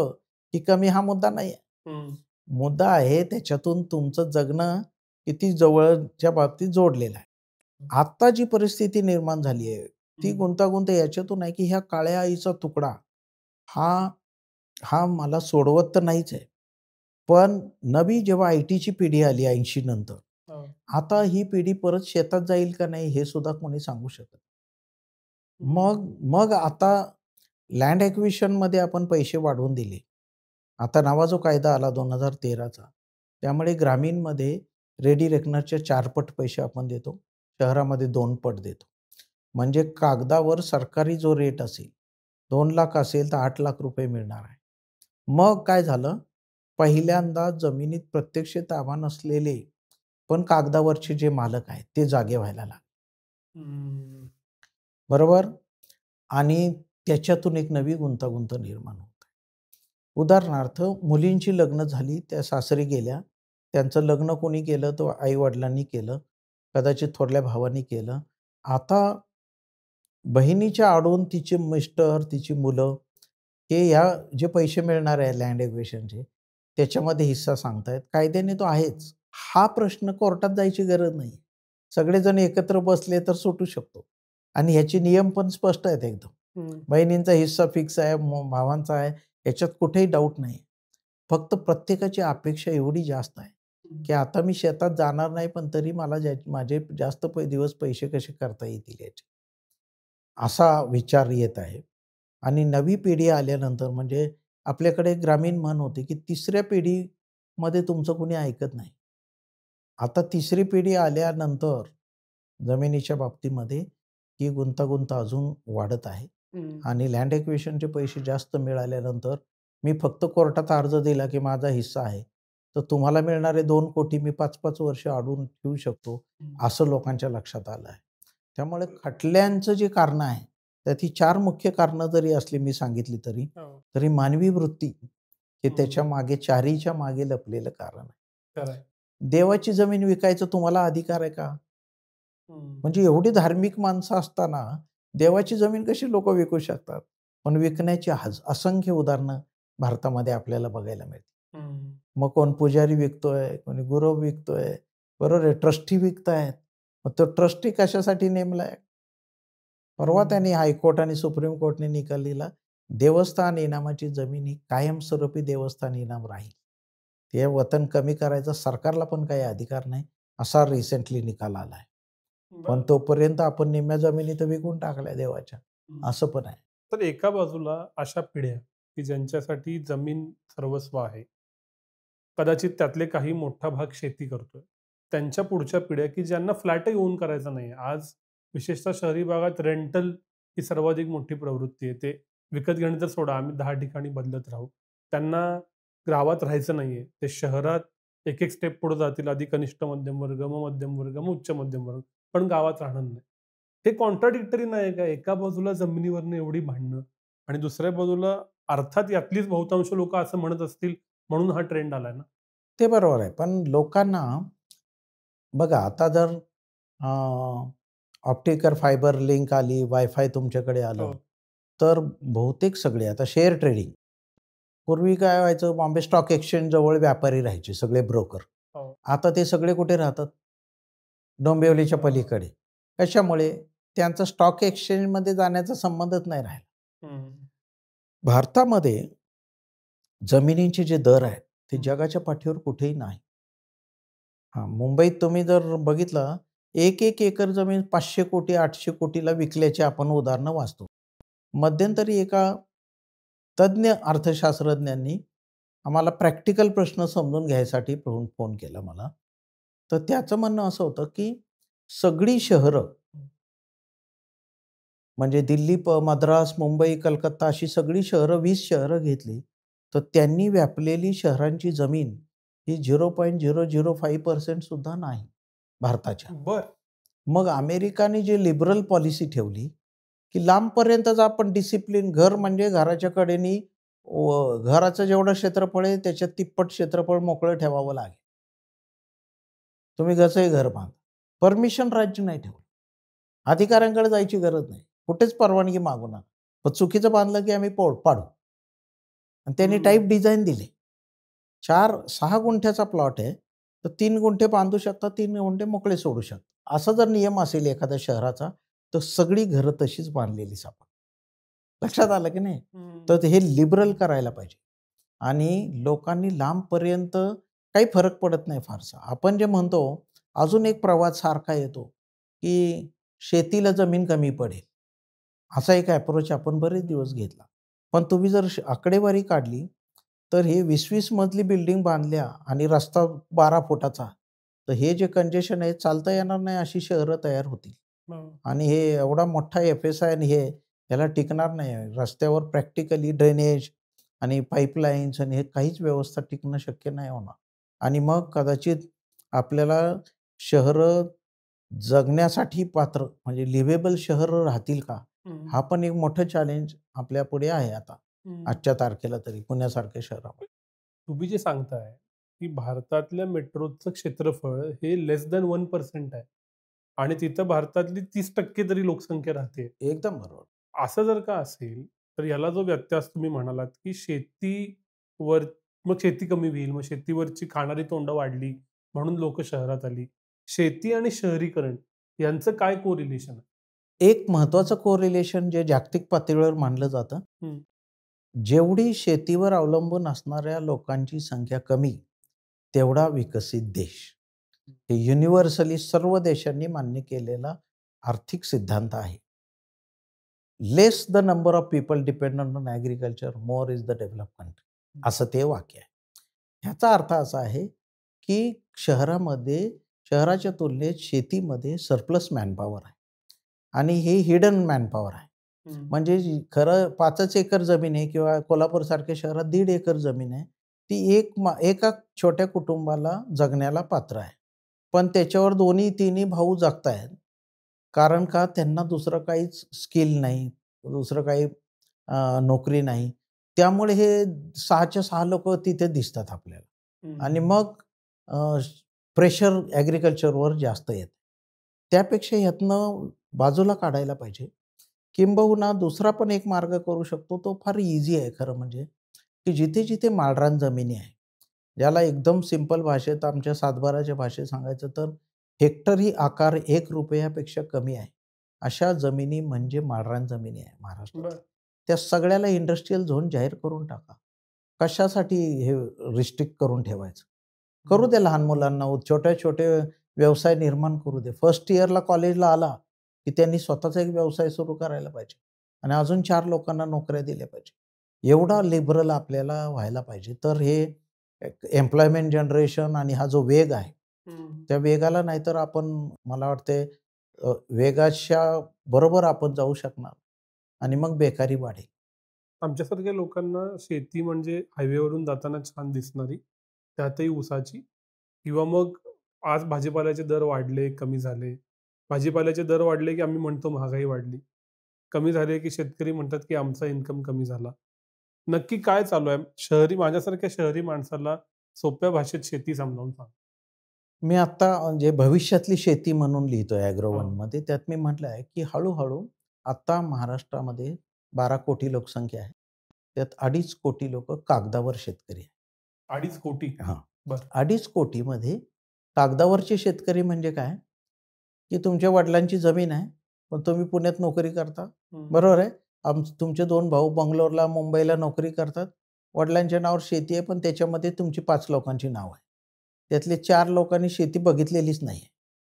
की कमी हा मुद्दा नाही आहे. हं. मुद्दा आहे त्याच्यातून तुमचं जगणं किती जवळच्या बाबतीत जोडलेलं आहे. आत्ता जी परिस्थिती निर्माण झाली आहे, ती हं. गुंतागुंत याच्यातून आहे की ह्या काळ्या आईचा तुकडा हा हा मला सोडवत तर नाहीच आहे. पण नवी जेव्हा आय टीची पिढी आली 80 नंतर, हो. आता ही पिढी परत शेतात जाईल का नाही हे सुद्धा कोणी सांगू शकत नाही. मग मग आता लँड ॲक्विजिशनमध्ये आपण पैसे वाढवून दिले. आता नवा जो कायदा आला 2013चा, त्यामुळे ग्रामीणमध्ये रेडी रेकनरचे 4 पट पैसे आपण देतो. शहरामध्ये 2 पट देतो. म्हणजे कागदावर सरकारी जो रेट असेल, 2,00,000 असेल तर ₹8,00,000 मिळणार आहे. मग काय झालं, पहिल्यांदा जमिनीत प्रत्यक्ष ताबा नसलेले, पण कागदावरचे जे मालक आहेत, ते जागे व्हायला लागले. बरोबर? आणि त्याच्यातून एक नवी गुंतागुंत निर्माण होत आहे. उदाहरणार्थ, मुलींची लग्न झाली, त्या सासरी गेल्या. त्यांचं लग्न कोणी केलं? तर आई-वडिलांनी केलं. कदाचित थोरल्या भावानी केलं. आता बहिणीच्या आडून तिचे मिस्टर, तिची मुलं हे ह्या जे पैसे मिळणार आहे लँड ॲक्विजिशनचे, त्याच्यामध्ये हिस्सा सांगतायत. कायद्याने तो आहेच. हा प्रश्न कोर्टात जायची गरज नाही. सगळेजण एकत्र बसले तर सुटू शकतो. आणि ह्याचे नियम पण स्पष्ट आहेत एकदम. बहिणींचा हिस्सा फिक्स आहे, भावांचा आहे, याच्यात कुठेही डाऊट नाही. फक्त प्रत्येकाची अपेक्षा एवढी जास्त आहे, की आता मी शेतात जाणार नाही, पण तरी मला माझे जास्त दिवस पैसे कसे करता येतील याचे. असा विचार येत आहे. आणि नवी पिढी आल्यानंतर म्हणजे आपल्याकडे ग्रामीण म्हण होती, की तिसऱ्या पिढीमध्ये तुमचं कुणी ऐकत नाही. आता तिसरी पिढी आल्यानंतर जमिनीच्या बाबतीमध्ये ही गुंतागुंत अजून वाढत आहे. आणि लँड ॲक्विजिशनचे पैसे जास्त मिळाल्यानंतर मी फक्त कोर्टात अर्ज दिला, की माझा हिस्सा आहे. तर तुम्हाला मिळणारे 2 कोटी मी 5-5 वर्ष अडवून ठेवू शकतो, असं लोकांच्या लक्षात आलं आहे. त्यामुळे खटल्यांचं जे कारणं आहे, त्यात ही 4 मुख्य कारणं जरी असली मी सांगितली तरी मानवी वृत्ती हे त्याच्या मागे चारीच्या मागे लपलेलं कारण आहे. देवाची जमीन विकायचा तुम्हाला अधिकार आहे का? म्हणजे एवढी धार्मिक माणसं असताना देवाची जमीन कशी लोक विकू शकतात? पण विकण्याची असंख्य उदाहरणं भारतामध्ये आपल्याला बघायला मिळतील. मग कोण पुजारी विकतोय, कोणी गुरव विकतोय, बरोबर आहे, ट्रस्टी विकतायत. मग तो ट्रस्टी कशासाठी नेमलाय? परवा त्यांनी हायकोर्ट आणि सुप्रीम कोर्टने निकाल दिला, देवस्थान इनामाची जमीन ही कायमस्वरूपी देवस्थान इनाम राहील. ते वतन कमी करायचा सरकारला पण काही अधिकार नाही, असा रिसेंटली निकाल आला आहे. पण तोपर्यंत आपण निम्म्या जमिनी तर विकून टाकल्या देवाच्या, असं पण आहे. तर एका बाजूला अशा पिढ्या की ज्यांच्यासाठी जमीन सर्वस्व आहे, कदाचित त्यातले काही मोठा भाग शेती करतोय. त्यांच्या पुढच्या पिढ्या की ज्यांना फ्लॅटही ओन करायचा नाही. आज विशेषतः शहरी भागात रेंटल ही सर्वाधिक मोठी प्रवृत्ती आहे. ते विकत घेणं तर सोडा, आम्ही 10 ठिकाणी बदलत राहू. त्यांना गावात राहायचं नाहीये. ते शहरात एक-एक स्टेप पुढे जातील. आधी कनिष्ठ मध्यम वर्ग, मग मध्यम वर्ग, मग उच्च मध्यम वर्ग. पण गावात राहणार नाही. हे कॉन्ट्राडिक्टरी नाही का? एका बाजूला जमिनीवरनं एवढी भांडणं आणि दुसऱ्या बाजूला अर्थात यातलीच बहुतांश लोकं असं म्हणत असतील म्हणून हा ट्रेंड आलाय ना? ते बरोबर आहे. पण लोकांना बघा आता जर ऑप्टिकल फायबर लिंक आली, वायफाय तुमच्याकडे आलं, तर बहुतेक सगळे आता शेअर ट्रेडिंग. पूर्वी काय व्हायचं, बॉम्बे स्टॉक एक्सचेंज जवळ व्यापारी राहायचे, सगळे ब्रोकर. आता ते सगळे कुठे राहतात? डोंबिवलीच्या पलीकडे. कशामुळे? त्यांचा स्टॉक एक्सचेंजमध्ये जाण्याचा संबंधच नाही राहिला. भारतामध्ये जमिनीचे जे दर आहेत, ते जगाच्या पाठीवर कुठेही नाही. मुंबईत तुम्ही जर बघितलं, एक एकर जमीन 500 कोटी 800 कोटीला विकल्याची आपण उदाहरणं वाचतो. मध्यंतरी एका तज्ज्ञ अर्थशास्त्रज्ञांनी आम्हाला प्रॅक्टिकल प्रश्न समजून घ्यायसाठी फोन केला मला. तर त्याचं म्हणणं असं होतं, की सगळी शहरं म्हणजे दिल्ली, मद्रास, मुंबई, कलकत्ता अशी सगळी शहरं 20 शहरं घेतली, तर त्यांनी व्यापलेली शहरांची जमीन ही 0.005% सुद्धा नाही भारताच्या. मग अमेरिकाने जी लिबरल पॉलिसी ठेवली, की लांबपर्यंतच आपण डिसिप्लिन, घर म्हणजे घराच्या कडेनी घराचं जेवढं क्षेत्रफळ आहे त्याच्यात तिप्पट क्षेत्रफळ मोकळं ठेवावं लागेल. तुम्ही कसंही घर बांधा. परमिशन राज्य नाही ठेवलं. अधिकाऱ्यांकडे जायची गरज नाही. कुठेच परवानगी मागू नका. पण चुकीचं बांधलं की आम्ही पाडू. आणि त्यांनी टाईप डिझाईन दिले. 4-6 गुंठ्याचा प्लॉट आहे, तर 3 गुंठे बांधू शकता, 3 गुंठे मोकळे सोडू शकता. असा जर नियम असेल एखाद्या शहराचा, तर सगळी घरं तशीच बांधलेली सापडतात. लक्षात आलं की नाही? तर हे लिबरल करायला पाहिजे. आणि लोकांनी लांबपर्यंत काही फरक पडत नाही फारसा. आपण जे म्हणतो अजून एक प्रवाद सारखा येतो, की शेतीला जमीन कमी पडेल. असा एक अप्रोच आपण बरेच दिवस घेतला. पण तुम्ही जर आकडेवारी काढली, तर हे 20-20 मजली बिल्डिंग बांधल्या आणि रस्ता 12 फुटाचा. तर हे जे कंजेशन आहे चालता येणार नाही अशी शहरं तयार होतील. हं. आणि हे एवढा मोठा एफ-एस-आय आणि हे ह्याला टिकणार नाही आहे. रस्त्यावर प्रॅक्टिकली ड्रेनेज आणि पाईपलाईन्स आणि हे काहीच व्यवस्था टिकणं शक्य नाही होणार. आणि मग कदाचित आपल्याला शहरं जगण्यासाठी पात्र म्हणजे लिव्हेबल शहरं राहतील का? हं. हा पण एक मोठं चॅलेंज आपल्यापुढे आहे आता. हं. आजच्या तारखेला तरी पुण्यासारख्या शहरामध्ये. तुम्ही जे सांगताय, की भारतातल्या मेट्रोचं क्षेत्रफळ हे लेस दॅन 1% आहे आणि तिथं भारतातली 30% तरी लोकसंख्या राहते. एकदम बरोबर. असं जर का असेल, तर याला जो व्यत्यास तुम्ही म्हणालात, की शेतीवर मग शेती कमी होईल, मग शेतीवरची खाणारी तोंडं वाढली, म्हणून लोकं शहरात आली. शेती आणि शहरीकरण यांचं काय कोरिलेशन आहे? एक महत्त्वाचं कोरिलेशन जे जागतिक पातळीवर मानलं जातं, हं. जेवढी शेतीवर अवलंबून असणाऱ्या लोकांची संख्या कमी, तेवढा विकसित देश. हे युनिव्हर्सली सर्व देशांनी मान्य केलेला आर्थिक सिद्धांत आहे. Less the number of people dependent on agriculture, more is the developed country. असं ते वाक्य आहे. ह्याचा अर्थ असा आहे, की शहराच्या तुलनेत शेतीमध्ये सरप्लस मॅनपॉवर आहे आणि हे हिडन मॅनपॉवर आहे. हं. म्हणजे खरं 5च एकर जमीन आहे किंवा कोल्हापूरसारख्या शहरात 1.5 एकर जमीन आहे. ती एका छोट्या कुटुंबाला जगण्याला पात्र आहे. पण त्याच्यावर दोन्ही-तिन्ही भाऊ जगतायत. कारण का त्यांना दुसरं काहीच स्किल नाही, दुसरं काही नोकरी नाही. त्यामुळे हे 6च्या 6 लोकं तिथे दिसतात आपल्याला. आणि हं. मग प्रेशर ॲग्रीकल्चरवर जास्त येतं. त्यापेक्षा ह्यातनं बाजूला काढायला पाहिजे. किंबहुना दुसरा पण एक मार्ग करू शकतो, तो फार ईझी आहे खरं म्हणजे, की जिथे-जिथे माळरान जमिनी आहे, ज्याला एकदम सिंपल भाषेत आमच्या सातबाराच्या भाषेत सांगायचं तर हेक्टरी आकार ₹1 कमी आहे. अशा जमिनी म्हणजे माळरान जमिनी आहे महाराष्ट्रातल्या. बरं. त्या सगळ्याला इंडस्ट्रियल झोन जाहीर करून टाका. कशासाठी हे रिस्ट्रिक्ट करून ठेवायचं? करू हं. दे लहान मुलांना छोटे-छोटे व्यवसाय निर्माण करू दे. फर्स्ट इयरला कॉलेजला आला, की त्यांनी स्वतःचा एक व्यवसाय सुरू करायला पाहिजे आणि अजून 4 लोकांना नोकऱ्या दिल्या पाहिजे. एवढा लिबरल आपल्याला व्हायला पाहिजे. तर हे एम्प्लॉयमेंट जनरेशन आणि हा जो वेग आहे, हं. त्या वेगाला नाहीतर आपण मला वाटतंय वेगाच्या बरोबर आपण जाऊ शकणार आणि मग बेकारी वाढेल. आमच्यासारख्या लोकांना शेती म्हणजे हायवेवरून जाताना छान दिसणारी, त्यातही ऊसाची किंवा मग आज भाजीपाल्याचे दर वाढले, कमी झाले. भाजीपाल्याचे दर वाढले, की आम्ही म्हणतो महागाई वाढली. कमी झाले, की शेतकरी म्हणतात, की आमचा इन्कम कमी झाला. नक्की काय चालू आहे? माझ्यासारख्या शहरी माणसाला सोप्या भाषेत शेती समजावून सांगा. मी आत्ता जे भविष्यातली शेती म्हणून लिहितोय हां. ॲग्रोवनमध्ये, त्यात मी म्हटलं आहे, की हळू-हळू आता महाराष्ट्रामध्ये 12 कोटी लोकसंख्या आहे. त्यात 2.5 कोटी लोकं कागदावर शेतकरी आहेत. 2.5 कोटी. हां. बरं. 2.5 कोटीमध्ये कागदावरचे शेतकरी म्हणजे काय? की तुमच्या वडिलांची जमीन आहे, पण तुम्ही पुण्यात नोकरी करता. हं. बरोबर आहे? तुमचे 2 भाऊ बंगलोरला, मुंबईला नोकरी करतात. वडिलांच्या नावावर शेती आहे, पण त्याच्यामध्ये तुमची 5 लोकांची नाव आहे. त्यातले 4 लोकांनी शेती बघितलेलीच नाही.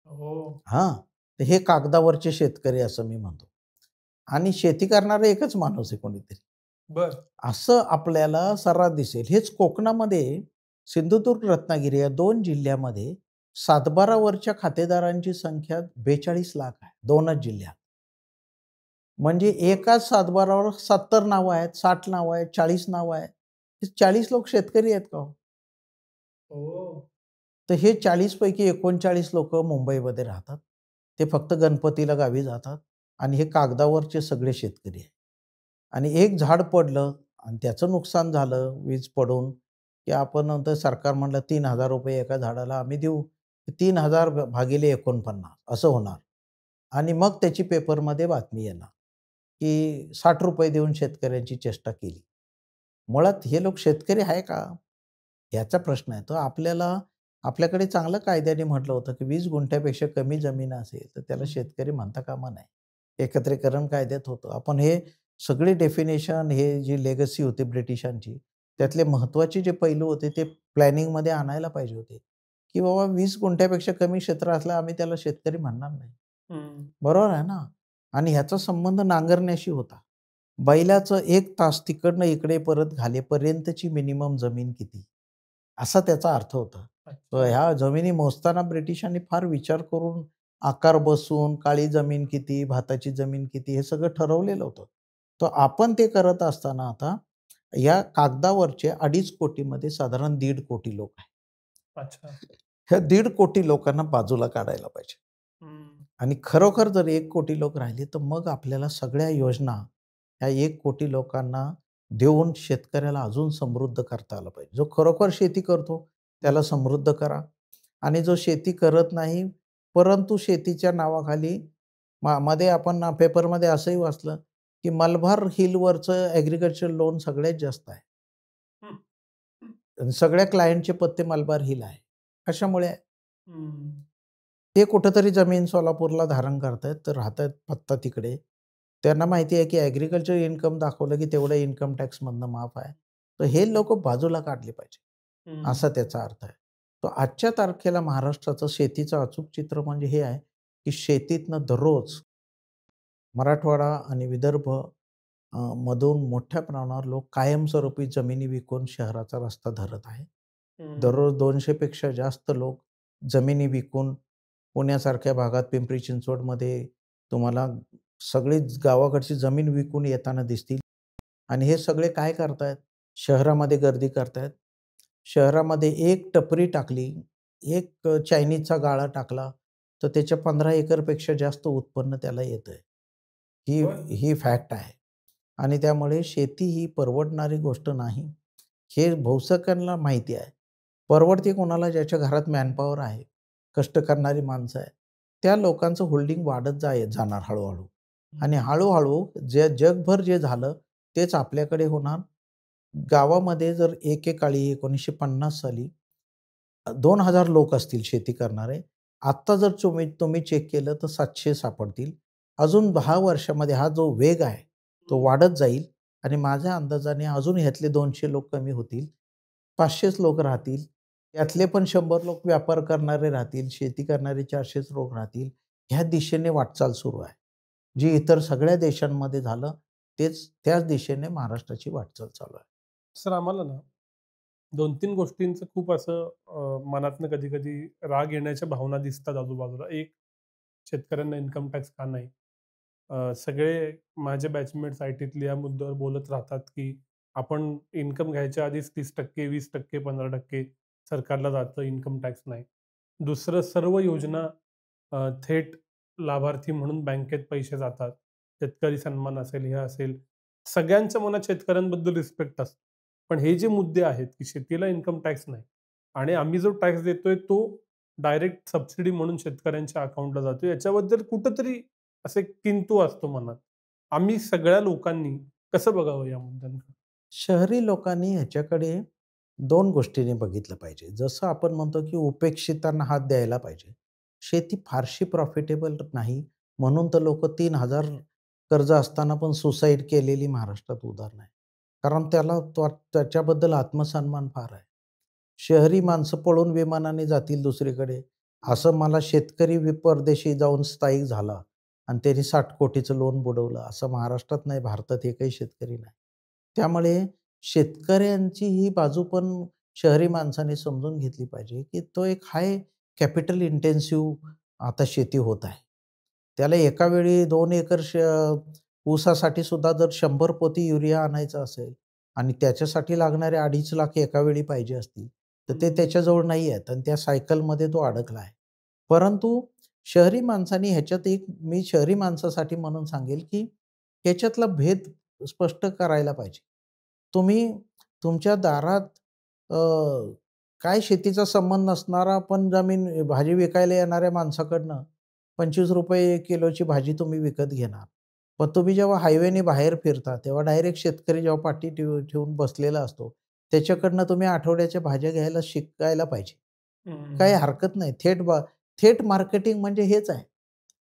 हो. हां, तर हे कागदावरचे शेतकरी असं मी म्हणतो. आणि शेती करणारा एकच माणूस आहे कोणीतरी. बरं. असं आपल्याला सर्रास दिसेल. हेच कोकणामध्ये सिंधुदुर्ग, रत्नागिरी या 2 जिल्ह्यामध्ये सातबारावरच्या खातेदारांची संख्या 42 लाख आहे. 2च जिल्ह्यात. म्हणजे एकाच सातबारावर 70 नावं आहेत, 60 नावं आहेत, 40 नावं आहेत. हे 40 लोक शेतकरी आहेत का हो? हो. तर हे 40 पैकी 39 लोकं मुंबईमध्ये राहतात. ते फक्त गणपतीला गावी जातात आणि हे कागदावरचे सगळे शेतकरी आहेत. आणि एक झाड पडलं आणि त्याचं नुकसान झालं वीज पडून, की आपण नंतर सरकार म्हणलं ₹3000 एका झाडाला आम्ही देऊ. 3000 भागिले 49 असं होणार. आणि मग त्याची पेपरमध्ये बातमी येणार, की ₹60 देऊन शेतकऱ्यांची चेष्टा केली. मुळात हे लोक शेतकरी आहे का? याचा प्रश्न आहे. तर आपल्याकडे चांगलं कायद्याने म्हटलं होतं, की 20 गुंठ्यापेक्षा कमी जमीन असेल, तर त्याला हं. शेतकरी म्हणता कामा नये. एकत्रीकरण कायद्यात होतं. आपण हे सगळी डेफिनेशन हे जी लेगसी होती ब्रिटिशांची, त्यातले महत्त्वाचे जे पैलू होते ते प्लॅनिंगमध्ये आणायला पाहिजे होते, की बाबा 20 गुंठ्यापेक्षा कमी क्षेत्र असलं आम्ही त्याला शेतकरी म्हणणार नाही. बरोबर आहे ना? आणि ह्याचा संबंध नांगरण्याशी होता. बैलाचं 1 तास तिकडनं इकडे परत घालेपर्यंतची मिनिमम जमीन किती? असा त्याचा अर्थ होता. तर ह्या जमिनी मोजताना ब्रिटिशांनी फार विचार करून, आकार बसवून, काळी जमीन किती, भाताची जमीन किती हे सगळं ठरवलेलं होतं. तर आपण ते करत असताना आता या कागदावरचे 2.5 कोटीमध्ये साधारण 1.5 कोटी लोक आहेत. अच्छा. ह्या 1.5 कोटी लोकांना बाजूला काढायला पाहिजे. आणि खरोखर जर 1 कोटी लोक राहिले, तर मग आपल्याला सगळ्या योजना ह्या 1 कोटी लोकांना देऊन शेतकऱ्याला अजून समृद्ध करता आलं पाहिजे. जो खरोखर शेती करतो त्याला समृद्ध करा आणि जो शेती करत नाही, परंतु शेतीच्या नावाखाली मध्ये आपण पेपरमध्ये असंही वाचलं, की मलबार हिलवरचं ॲग्रीकल्चर लोन सगळ्यात जास्त आहे. आणि सगळ्या क्लायंटचे पत्ते मलबार हिल आहे. कशामुळे? ते कुठेतरी जमीन सोलापूरला धारण करतायत, तर राहतायत पत्ता तिकडे. त्यांना माहिती आहे, की ॲग्रीकल्चर इन्कम दाखवलं, की तेवढं इन्कम टॅक्समधनं माफ आहे. तर हे लोकं बाजूला काढले पाहिजे, असा त्याचा अर्थ आहे. तर आजच्या तारखेला महाराष्ट्राचं शेतीचं अचूक चित्र म्हणजे हे आहे, की शेतीतनं दररोज मराठवाडा आणि विदर्भ मधून मोठ्या प्रमाणावर लोक कायमस्वरूपी जमिनी विकून शहराचा रस्ता धरत आहे. दररोज 200 पेक्षा जास्त लोक जमिनी विकून पुण्यासारख्या भागात पिंपरी चिंचवडमध्ये तुम्हाला सगळीच गावाकडची जमीन विकून येताना दिसतील. आणि हे सगळे काय करतायत? शहरामध्ये गर्दी करतायत. शहरामध्ये एक टपरी टाकली, एक चायनीजचा गाळा टाकला, तर त्याच्या 15 एकरपेक्षा जास्त उत्पन्न त्याला येतंय. ही ही फॅक्ट आहे. आणि त्यामुळे शेती ही परवडणारी गोष्ट नाही. हे बहुसंख्यांना माहिती आहे. परवडते कोणाला? ज्याच्या घरात मॅनपॉवर आहे, कष्ट करणारी माणसं आहेत. त्या लोकांचं होल्डिंग वाढत जाणार हळू-हळू. आणि हळू-हळू जे जगभर जे झालं तेच आपल्याकडे होणार. गावामध्ये जर एकेकाळी 1950 साली 2,000 लोक असतील शेती करणारे. आत्ता जर तुम्ही चेक केलं तर 700 सापडतील. अजून 10 वर्षामध्ये हा जो वेग आहे, तो वाढत जाईल आणि माझ्या अंदाजाने अजून ह्यातले 200 लोक कमी होतील. 500च लोक राहतील. यातले पण 100 लोक व्यापार करणारे राहतील, शेती करणारे 400च लोक राहतील. ह्या दिशेने वाटचाल सुरू आहे. जी इतर सगळ्या देशांमध्ये झालं, त्याच दिशेने महाराष्ट्राची वाटचाल चालू आहे. सर आम्हाला ना 2-3 गोष्टींचं खूप असं मनातनं कधी-कधी राग येण्याच्या भावना दिसतात आजूबाजूला. एक, शेतकऱ्यांना इन्कम टॅक्स का नाही? सगळे माझे बॅचमेट्स आय-टीतले या मुद्द्यावर बोलत राहतात, की आपण इन्कम घ्यायच्या आधीच 30%, 20%, 15% सरकारला जातं, इन्कम टॅक्स नाही. दुसरं, सर्व योजना थेट लाभार्थी म्हणून बँकेत पैसे जातात. शेतकरी सन्मान असेल, हे असेल, सगळ्यांच्या मनात शेतकऱ्यांबद्दल रिस्पेक्ट असतो. पण हे जे मुद्दे आहेत, की शेतीला इन्कम टॅक्स नाही आणि आम्ही जो टॅक्स देतोय तो डायरेक्ट सबसिडी म्हणून शेतकऱ्यांच्या अकाउंटला जातो. याच्याबद्दल कुठेतरी असे किंतु असतो मनात. आम्ही सगळ्या लोकांनी कसं बघावं या मुद्द्यांकडे? शहरी लोकांनी ह्याच्याकडे 2 गोष्टींनी बघितलं पाहिजे. जसं आपण म्हणतो, की उपेक्षितांना हात द्यायला पाहिजे. शेती फारशी प्रॉफिटेबल नाही, म्हणून तर लोकं 3,000 कर्ज असताना पण सुसाईड केलेली महाराष्ट्रात उदाहरण आहे. कारण त्याच्याबद्दल आत्मसन्मान फार आहे. शहरी माणसं पळून विमानाने जातील दुसरीकडे, असं मला शेतकरी परदेशी जाऊन स्थायिक झाला आणि त्यांनी 60 कोटीचं लोन बुडवलं, असं महाराष्ट्रात नाही, भारतात एकही शेतकरी नाही. त्यामुळे शेतकऱ्यांची ही बाजू पण शहरी माणसाने समजून घेतली पाहिजे, की तो एक हाय कॅपिटल इंटेन्सिव्ह आता शेती होत आहे. त्याला एका वेळी 2 एकर ऊसासाठी सुद्धा जर 100 पोती युरिया आणायचा असेल आणि त्याच्यासाठी लागणारे 2.5 लाख एका वेळी पाहिजे असतील, तर ते त्याच्याजवळ नाही आहेत आणि त्या सायकलमध्ये तो अडकला आहे. परंतु शहरी माणसांनी ह्याच्यात मी शहरी माणसासाठी म्हणून सांगेल, की ह्याच्यातला भेद स्पष्ट करायला पाहिजे. तुम्ही तुमच्या दारात अ, काय शेतीचा संबंध नसणारा पण जमीन भाजी विकायला येणाऱ्या माणसाकडनं ₹25 किलोची भाजी तुम्ही विकत घेणार. पण तुम्ही जेव्हा हायवेने बाहेर फिरता, तेव्हा डायरेक्ट शेतकरी जेव्हा पाठी ठेवून बसलेला असतो, त्याच्याकडनं तुम्ही आठवड्याच्या भाज्या घ्यायला शिकायला पाहिजे. काही हरकत नाही. थेट मार्केटिंग म्हणजे हेच आहे.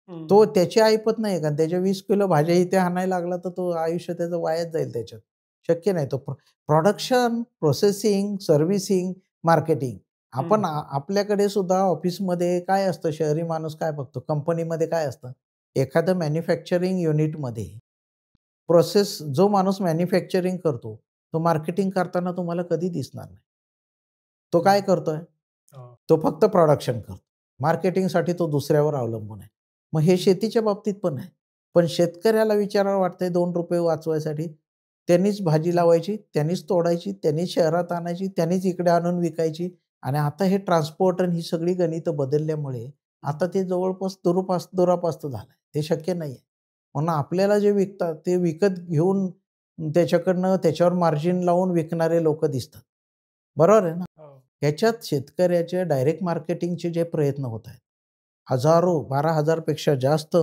तो त्याची ऐपत नाही का त्याच्या 20 किलो भाज्या इथे आणायला लागला, तर तो आयुष्य त्याचं वायाच जाईल त्याच्यात. शक्य नाही. तो प्रोडक्शन, प्रोसेसिंग, सर्व्हिसिंग, मार्केटिंग. आपण आपल्याकडे सुद्धा ऑफिसमध्ये काय असतं, शहरी माणूस काय बघतो, कंपनीमध्ये काय असतं, एखादं मॅन्युफॅक्चरिंग युनिटमध्ये प्रोसेस जो माणूस मॅन्युफॅक्चरिंग करतो, तो मार्केटिंग करताना तुम्हाला कधी दिसणार नाही. तो काय करतोय? तो फक्त प्रोडक्शन करतो. मार्केटिंगसाठी तो दुसऱ्यावर अवलंबून आहे. मग हे शेतीच्या बाबतीत पण आहे. पण शेतकऱ्याला विचारावं वाटतंय ₹2 वाचवायसाठी. त्यांनीच भाजी लावायची, त्यांनीच तोडायची, त्यांनीच शहरात आणायची, त्यांनीच इकडे आणून विकायची आणि आता हे ट्रान्सपोर्ट आणि ही सगळी गणितं बदलल्यामुळे आता ते जवळपास दुरापास्त झालंय. ते शक्य नाहीये. म्हणून आपल्याला जे विकतात ते विकत घेऊन त्याच्याकडनं त्याच्यावर मार्जिन लावून विकणारे लोकं दिसतात. बरोबर आहे ना? ह्याच्यात शेतकऱ्याच्या डायरेक्ट मार्केटिंगचे जे प्रयत्न होत आहेत. हजारो 12,000 पेक्षा जास्त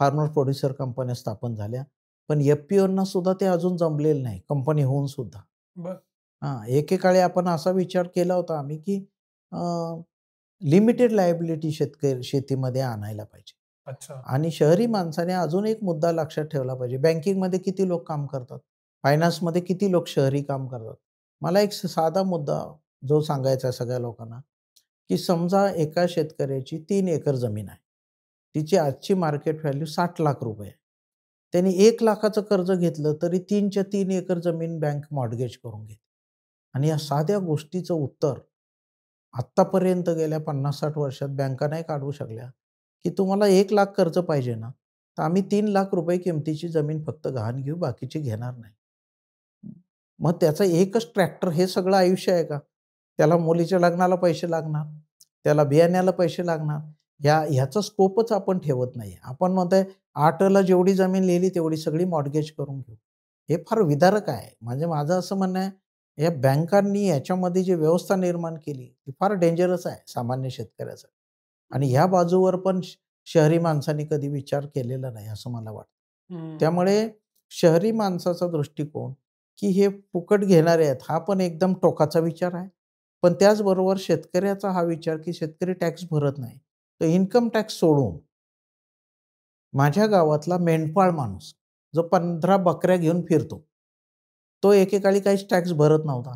फार्मर प्रोड्युसर कंपन्या स्थापन झाल्या. पण एफ-पी-ओंना सुद्धा ते अजून जमलेलं नाही, कंपनी होऊन सुद्धा. एकेकाळी आपण असा विचार केला होता आम्ही, की लिमिटेड लायबिलिटी शेतीमध्ये आणायला पाहिजे. अच्छा. आणि शहरी माणसाने अजून एक मुद्दा लक्षात ठेवला पाहिजे. बँकिंगमध्ये किती लोक काम करतात? फायनान्समध्ये किती लोक शहरी काम करतात? मला एक साधा मुद्दा जो सांगायचा आहे सगळ्या लोकांना, की समजा एका शेतकऱ्याची 3 एकर जमीन आहे. तिची आजची मार्केट व्हॅल्यू ₹60,00,000 आहे. त्यांनी 1,00,000चं कर्ज घेतलं तरी 3च्या 3 एकर जमीन बँक मॉर्टगेज करून घेते. आणि या साध्या गोष्टीचं उत्तर आत्तापर्यंत गेल्या 50-60 वर्षात बँका नाही काढू शकल्या, की तुम्हाला 1,00,000 कर्ज पाहिजे ना, तर आम्ही ₹3,00,000 किमतीची जमीन फक्त गहाण घेऊ, बाकीची घेणार नाही. मग त्याचा एकच ट्रॅक्टर हे सगळं आयुष्य आहे का? त्याला मुलीच्या लग्नाला पैसे लागणार, त्याला बियाण्याला पैसे लागणार. ह्याचा स्कोपच आपण ठेवत नाही. आपण म्हणतोय 8ला जेवढी जमीन लिहिली तेवढी सगळी मॉर्टगेज करून घेऊ. हे फार विदारक आहे. म्हणजे माझं असं म्हणणं आहे, या बँकांनी याच्यामध्ये जी व्यवस्था निर्माण केली ती फार डेंजरस आहे सामान्य शेतकऱ्यासाठी. आणि ह्या बाजूवर पण शहरी माणसांनी कधी विचार केलेला नाही असं मला वाटतं. त्यामुळे शहरी माणसाचा दृष्टिकोन, की हे फुकट घेणारे आहेत, हा पण एकदम टोकाचा विचार आहे. पण त्याचबरोबर शेतकऱ्याचा हा विचार, की शेतकरी टॅक्स भरत नाही. तर इन्कम टॅक्स सोडून माझ्या गावातला मेंढपाळ माणूस जो 15 बकऱ्या घेऊन फिरतो, तो एकेकाळी काहीच टॅक्स भरत नव्हता.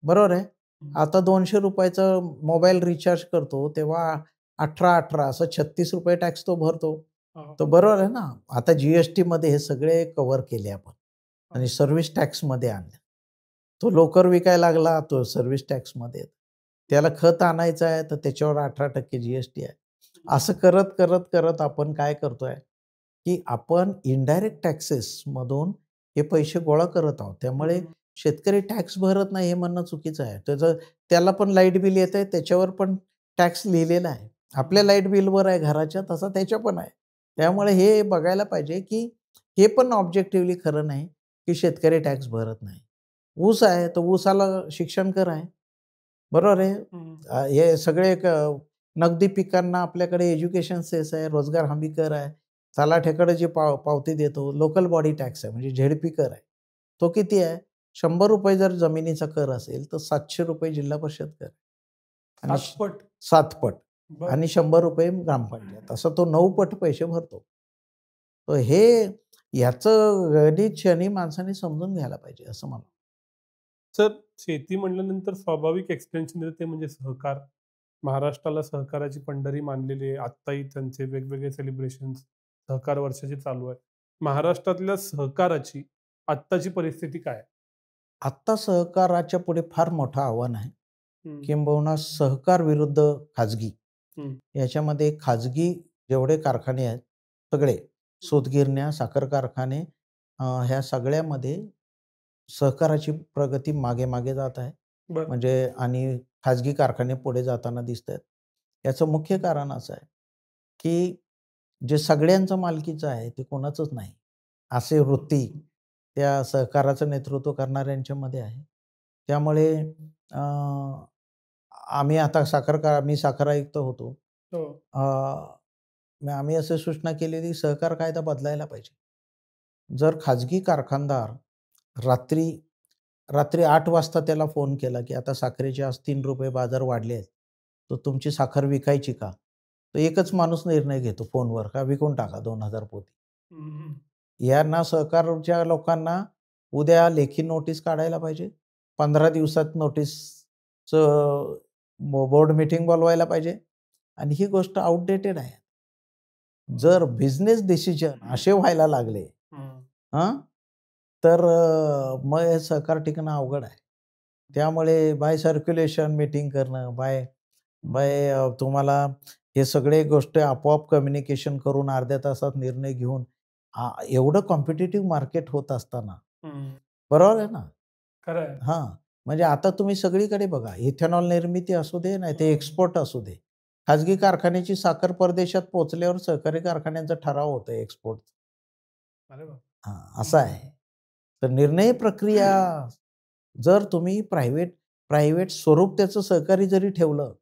बरोबर आहे? आता ₹200चा मोबाईल रिचार्ज करतो, तेव्हा 18-18 असं ₹36 टॅक्स तो भरतो. तर बरोबर आहे ना? आता जी-एस-टीमध्ये हे सगळे कव्हर केले आपण आणि सर्व्हिस टॅक्समध्ये आणले. तो लोकर विकायला लागला, तो सर्व्हिस टॅक्समध्ये येतो. त्याला खत आणायचं आहे, तर त्याच्यावर 18% जी-एस-टी आहे. असं करत, करत, करत आपण काय करतोय, की आपण इनडायरेक्ट टॅक्सेसमधून हे पैसे गोळा करत आहोत. त्यामुळे शेतकरी टॅक्स भरत नाही हे म्हणणं चुकीचं आहे. त्याला पण लाईट बिल येतंय, त्याच्यावर पण टॅक्स लिहिलेला आहे. आपल्या लाईट बिलवर आहे घराच्या, तसा त्याच्या पण आहे. त्यामुळे हे बघायला पाहिजे, की हे पण ऑब्जेक्टिव्हली खरं नाही, की शेतकरी टॅक्स भरत नाही. ऊस आहे, तर ऊसाला शिक्षण कर आहे. बरोबर आहे? हे सगळे नगदी पिकांना आपल्याकडे एज्युकेशन सेस आहे, रोजगार हमी कर आहे. तलाठ्याकडे जी पावती देतो, लोकल बॉडी टॅक्स आहे, म्हणजे झेडपी कर आहे. तो किती आहे? ₹100 जर जमिनीचा कर असेल, तर ₹700 जिल्हा परिषद कर आणि 7 पट आणि ₹100 ग्रामपंचायत. असं तो 9 पट पैसे भरतो. तर ह्याचं गणित शहरी माणसाने समजून घ्यायला पाहिजे असं मला. सर, शेती म्हणल्यानंतर स्वाभाविक एक्सटेन्शन येतं ते म्हणजे सहकार. महाराष्ट्राला सहकाराची पंढरी मानलेली आहे. आत्ताही त्यांचे वेगवेगळे सेलिब्रेशन्स सहकार वर्षाचे चालू आहे. महाराष्ट्रातल्या सहकाराची आत्ताची परिस्थिती काय आहे? आत्ता सहकाराच्या पुढे फार मोठं आव्हान आहे. किंबहुना सहकार विरुद्ध खाजगी. याच्यामध्ये खाजगी जेवढे कारखाने आहेत सगळे, सूतगिरण्या, साखर कारखाने, ह्या सगळ्यामध्ये सहकाराची प्रगती मागे-मागे जात आहे. म्हणजे आणि खाजगी कारखाने पुढे जाताना दिसतायत. याचं मुख्य कारण असं आहे, की जे सगळ्यांचं मालकीचं आहे ते कोणाचंच नाही. अशी वृत्ती त्या सहकाराचं नेतृत्व करणाऱ्यांच्यामध्ये आहे. त्यामुळे अ, मी साखर आयुक्त होतो. आम्ही अशी सूचना केलेली सहकार कायदा बदलायला पाहिजे. जर खाजगी कारखानदार रात्री रात्री 8 वाजता त्याला फोन केला, की आता साखरेचे आज ₹3 बाजार वाढले आहेत. तर तुमची साखर विकायची का? तर एकच माणूस निर्णय घेतो फोनवर, का विकून टाका 2,000 पोती. यांना सहकारच्या लोकांना उद्या लेखी नोटीस काढायला पाहिजे. 15 दिवसात नोटीसचं बोर्ड मीटिंग बोलवायला पाहिजे आणि ही गोष्ट आउटडेटेड आहे. जर बिझनेस डिसिजन असे व्हायला लागले हां, तर मग हे सहकार टिकणं अवघड आहे. त्यामुळे बाय सर्क्युलेशन मीटिंग करणं, बाय बाय तुम्हाला हे सगळे गोष्टी आपोआप कम्युनिकेशन करून अर्ध्या तासात निर्णय घेऊन एवढं कॉम्पिटिटिव्ह मार्केट होत असताना बरोबर आहे ना? खरं आहे. हां, म्हणजे आता तुम्ही सगळीकडे बघा, इथेनॉल निर्मिती असू दे, नाहीतर एक्सपोर्ट असू दे. खाजगी कारखान्याची साखर परदेशात पोहोचल्यावर सहकारी कारखान्यांचा ठराव होतोय एक्सपोर्ट. अरे वाह! हां, असं आहे. तर निर्णय प्रक्रिया जर तुम्ही प्रायव्हेट स्वरूप त्याचं सहकारी जरी ठेवलं,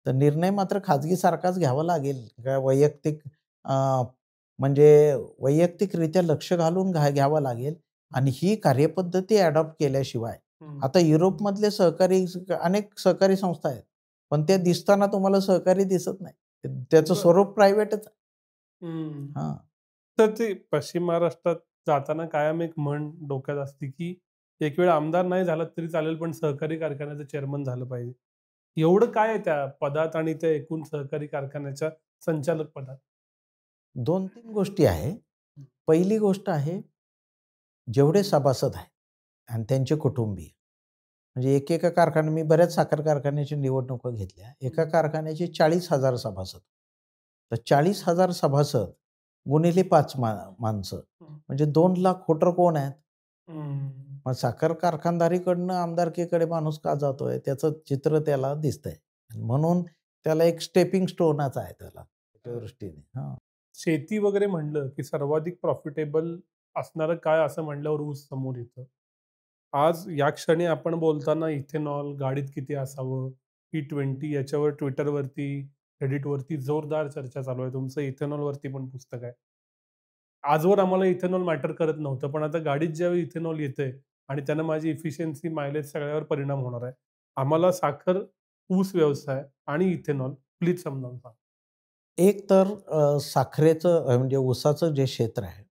तर निर्णय मात्र खाजगीसारखाच घ्यावा लागेल. वैयक्तिक म्हणजे वैयक्तिकरित्या लक्ष घालून घ्यावा लागेल आणि ही कार्यपद्धती अडॉप्ट केल्याशिवाय आता युरोपमधले अनेक सहकारी संस्था आहेत. पण त्या दिसताना तुम्हाला सहकारी दिसत नाही. त्याचं बरं. स्वरूप प्रायव्हेटच आहे. हं. हां. तर ते पश्चिम महाराष्ट्रात जाताना कायम एक म्हण डोक्यात असते, की एक वेळ आमदार नाही झाला तरी चालेल, पण सहकारी कारखान्याचं चेअरमन झालं पाहिजे. एवढं काय आहे त्या पदात आणि त्या एकूण सहकारी कारखान्याच्या संचालक पदात? 2-3 गोष्टी आहे. पहिली गोष्ट आहे, जेवढे सभासद आहेत आणि त्यांचे कुटुंबीय. म्हणजे एकेका कारखाना मी बऱ्याच साखर कारखान्याच्या निवडणुका घेतल्या. एका कारखान्याचे 40,000 सभासद. तर 40,000 सभासद गुणिले 5 माणसं म्हणजे 2,00,000 व्होटर कोण आहेत? मग साखर कारखानदारीकडनं आमदारकीकडे माणूस का जातोय? त्याचं चित्र त्याला दिसतंय. म्हणून त्याला एक स्टेपिंग स्टोनच आहे त्याला त्या दृष्टीने. हां. शेती वगैरे म्हणलं, की सर्वाधिक प्रॉफिटेबल असणारं काय असं म्हटल्यावर ऊस समोर येतं. आज या क्षणी आपण बोलताना इथेनॉल गाडीत किती असावं, E20 याच्यावर Twitterवरती, Redditवरती जोरदार चर्चा चालू आहे. तुमचं इथेनॉलवरती पण पुस्तक आहे. आजवर आम्हाला इथेनॉल मॅटर करत नव्हतं, पण आता गाडीत ज्यावेळी इथेनॉल येतंय आणि त्यानं माझी इफिशियन्सी, मायलेज सगळ्यावर परिणाम होणार आहे. आम्हाला साखर, ऊस व्यवसाय आणि इथेनॉल प्लीज समजावून सांगा. एक तर साखरेचं म्हणजे ऊसाचं जे क्षेत्र आहे,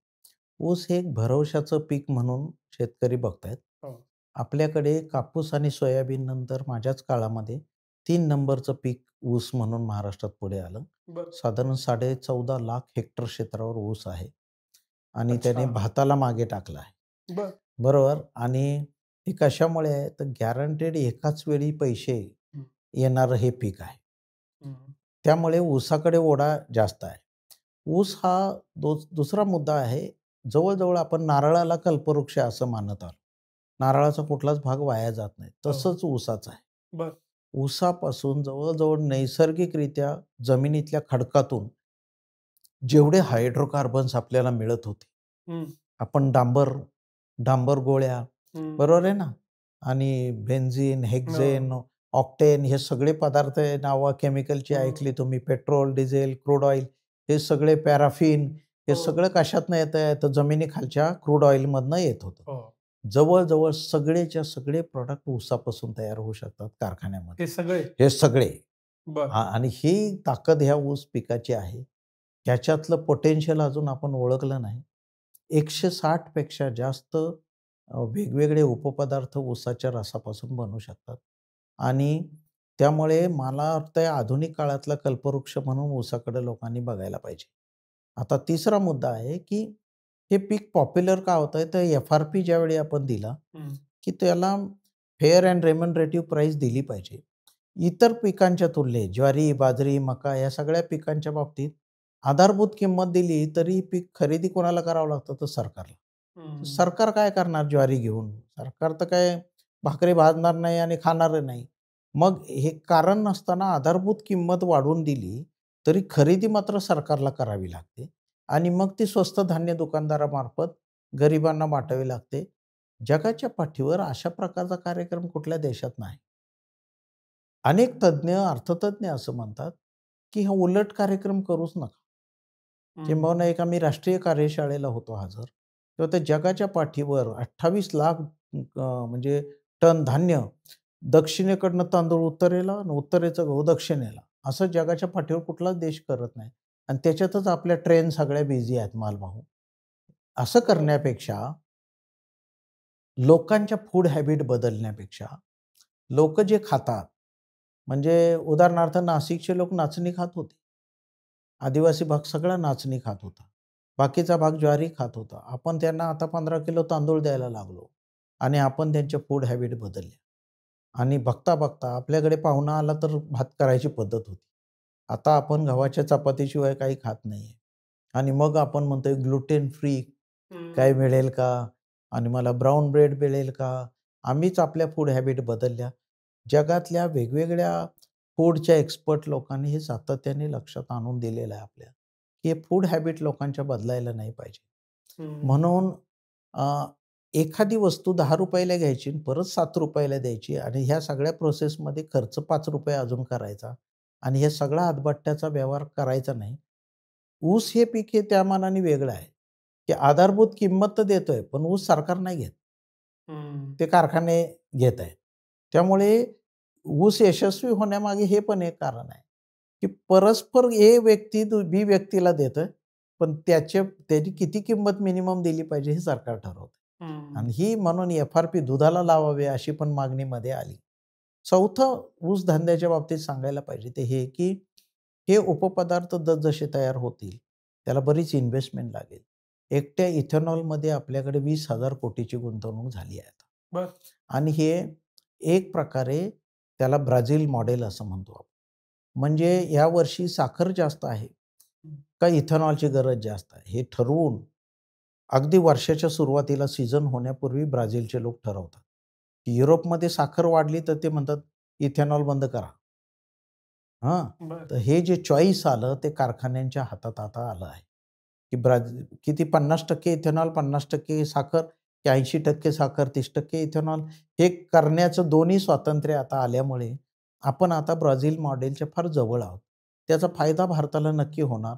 ऊस हे एक भरवशाचं पीक म्हणून शेतकरी बघतायत. हो. आपल्याकडे कापूस आणि सोयाबीन नंतर माझ्याच काळामध्ये 3 नंबरचं पीक ऊस म्हणून महाराष्ट्रात पुढे आलं. बरं. साधारण 14.5 लाख हेक्टर क्षेत्रावर ऊस आहे आणि त्याने अच्छा. भाताला मागे टाकलं आहे. बरं. बरोबर आणि हे कशामुळे आहे तर गॅरंटेड एकाच वेळी पैसे हं. येणारं हे पीक आहे. हं. त्यामुळे ऊसाकडे ओढा जास्त आहे. ऊस हा दुसरा मुद्दा आहे. जवळ-जवळ आपण नारळाला कल्पवृक्ष असं मानत आहोत. नारळाचा कुठलाच भाग वाया जात नाही. हो. तसंच ऊसाचं आहे. बरं. ऊसापासून जवळ-जवळ नैसर्गिकरित्या जमिनीतल्या खडकातून जेवढे हायड्रोकार्बन्स आपल्याला मिळत होते. हं. आपण डांबर गोळ्या हं. बरोबर आहे ना? आणि बेन्झीन, हेक्सेन, ऑक्टेन हे सगळे पदार्थ नावं केमिकलची ऐकली तुम्ही. पेट्रोल, डिझेल, क्रूड ऑइल हे सगळे पॅराफिन हे सगळं कशातनं येतंय? तर जमिनीखालच्या क्रूड ऑइलमधनं येत होतं. हो. जवळ-जवळ सगळेच्या सगळे प्रॉडक्ट ऊसापासून तयार होऊ शकतात कारखान्यामध्ये. हे सगळे? हे सगळे. बरं. आणि ही ताकद ह्या ऊस पिकाची आहे. त्याच्यातलं पोटेन्शियल अजून आपण ओळखलं नाही. 160 पेक्षा जास्त वेगवेगळे उपपदार्थ ऊसाच्या रसापासून बनू शकतात आणि त्यामुळे मला वाटतंय आधुनिक काळातला कल्पवृक्ष म्हणून ऊसाकडे लोकांनी बघायला पाहिजे. आता तिसरा मुद्दा आहे, की हे पीक पॉप्युलर का होतंय? तर एफ-आर-पी ज्यावेळी आपण दिला, की त्याला फेअर अँड रेम्युनरेटिव्ह प्राईस दिली पाहिजे. इतर पिकांच्या तुलनेत ज्वारी, बाजरी, मका या सगळ्या पिकांच्या बाबतीत आधारभूत किंमत दिली तरी पीक खरेदी कोणाला करावं लागतं? तर सरकारला. सरकार काय करणार ज्वारी घेऊन? सरकार तर काय भाकरी भाजणार नाही आणि खाणार नाही. मग हे कारण नसताना आधारभूत किंमत वाढवून दिली, तरी खरेदी मात्र सरकारला करावी लागते आणि मग ती स्वस्त धान्य दुकानदारामार्फत गरिबांना वाटावी लागते. जगाच्या पाठीवर अशा प्रकारचा कार्यक्रम कुठल्या देशात नाही. अनेक तज्ञ, अर्थतज्ञ असं म्हणतात, की हा उलट कार्यक्रम करूच नका. किंबहुना एक आम्ही राष्ट्रीय कार्यशाळेला होतो हजर. तेव्हा त्या जगाच्या पाठीवर 28 लाख म्हणजे टन धान्य दक्षिणेकडनं तांदूळ उत्तरेला आणि उत्तरेचं गहू दक्षिणेला. असं जगाच्या पाठीवर कुठलाच देश करत नाही. आणि त्याच्यातच आपल्या ट्रेन सगळ्या बिझी आहेत मालवाहू. असं करण्यापेक्षा लोकांच्या फूड हॅबिट बदलण्यापेक्षा लोक जे खातात, म्हणजे उदाहरणार्थ नाशिकचे लोक नाचणी खात होते. आदिवासी भाग सगळा नाचणी खात होता. बाकीचा भाग ज्वारी खात होता. आपण त्यांना आता 15 किलो तांदूळ द्यायला लागलो आणि आपण त्यांच्या फूड हॅबिट बदलल्या. आणि बघता-बघता आपल्याकडे पाहुणा आला तर भात करायची पद्धत होती. आता आपण गव्हाच्या चपातीशिवाय काही खात नाहीये. आणि मग आपण म्हणतोय ग्लुटेन फ्री काय मिळेल का? आणि मला ब्राउन ब्रेड मिळेल का? आम्हीच आपल्या फूड हॅबिट बदलल्या. जगातल्या वेगवेगळ्या फूडच्या एक्सपर्ट लोकांनी हे सातत्याने लक्षात आणून दिलेलं आहे आपल्या, की हे फूड हॅबिट लोकांच्या बदलायला नाही पाहिजे. म्हणून अ, एखादी वस्तू ₹10 ला घ्यायची आणि परत ₹7 ला द्यायची आणि ह्या सगळ्या प्रोसेसमध्ये खर्च ₹5 अजून करायचा आणि हे सगळा हातभट्ट्याचा व्यवहार करायचा नाही. ऊस हे पीक हे त्या मानाने वेगळं आहे, की आधारभूत किंमत तर देतोय, पण ऊस सरकार नाही घेत. ते कारखाने घेत आहेत. त्यामुळे ऊस यशस्वी होण्यामागे हे पण एक कारण आहे, की परस्पर ए व्यक्ती बी व्यक्तीला देतोय, पण त्याची किती किंमत मिनिमम दिली पाहिजे हे सरकार ठरवतं. आणि ही म्हणून एफ-आर-पी दुधाला लावावे अशी पण मागणीमध्ये आली. चौथं ऊस धंद्याच्या बाबतीत सांगायला पाहिजे ते हे, की हे उपपदार्थ जसजसे तयार होतील, त्याला बरीच इन्व्हेस्टमेंट लागेल. एकट्या इथेनॉलमध्ये आपल्याकडे 20,000 कोटीची गुंतवणूक झाली आहे आता. बरं. आणि हे एक प्रकारे त्याला ब्राझील मॉडेल असं म्हणतो आपण. म्हणजे यावर्षी साखर जास्त आहे का इथेनॉलची गरज जास्त आहे, हे ठरवून अगदी वर्षाच्या सुरुवातीला सीझन होण्यापूर्वी ब्राझीलचे लोक ठरवतात. युरोपमध्ये साखर वाढली तर ते म्हणतात इथेनॉल बंद करा. हां, बरं. तर हे जे चॉईस आलं ते कारखान्यांच्या हातात आता आलं आहे, की किती 50% इथेनॉल, 50% साखर, की 80% साखर, 30% इथेनॉल हे करण्याचं दोन्ही स्वातंत्र्य आता आल्यामुळे आपण आता ब्राझील मॉडेलच्या फार जवळ आहोत. त्याचा फायदा भारताला नक्की होणार.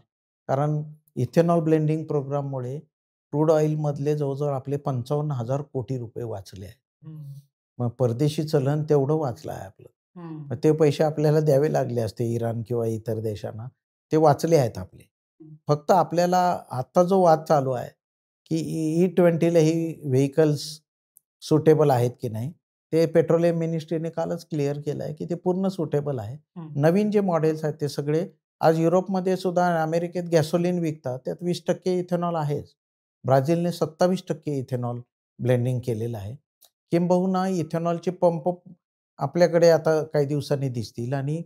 कारण इथेनॉल ब्लेंडिंग प्रोग्राममुळे क्रूड ऑइलमधले जवळ आपले 55,000 कोटी रुपये वाचले आहेत. मग परदेशी चलन तेवढं वाचलं आहे आपलं. मग ते पैसे आपल्याला द्यावे लागले असते इराण किंवा इतर देशांना. ते वाचले आहेत आपले. फक्त आपल्याला आता जो वाद चालू आहे, की E20ला ही व्हेइकल्स सुटेबल आहेत की नाही? ते पेट्रोलियम मिनिस्ट्रीने कालच क्लिअर केलं आहे, की ते पूर्ण सुटेबल आहे. नवीन जे मॉडेल्स आहेत ते सगळे आज युरोपमध्ये सुद्धा अमेरिकेत गॅसोलीन विकतात. त्यात 20% इथेनॉल आहेच. ब्राझीलने 27% इथेनॉल ब्लेंडिंग केलेलं आहे. किंबहुना इथेनॉलचे पंप आपल्याकडे आता काही दिवसांनी दिसतील आणि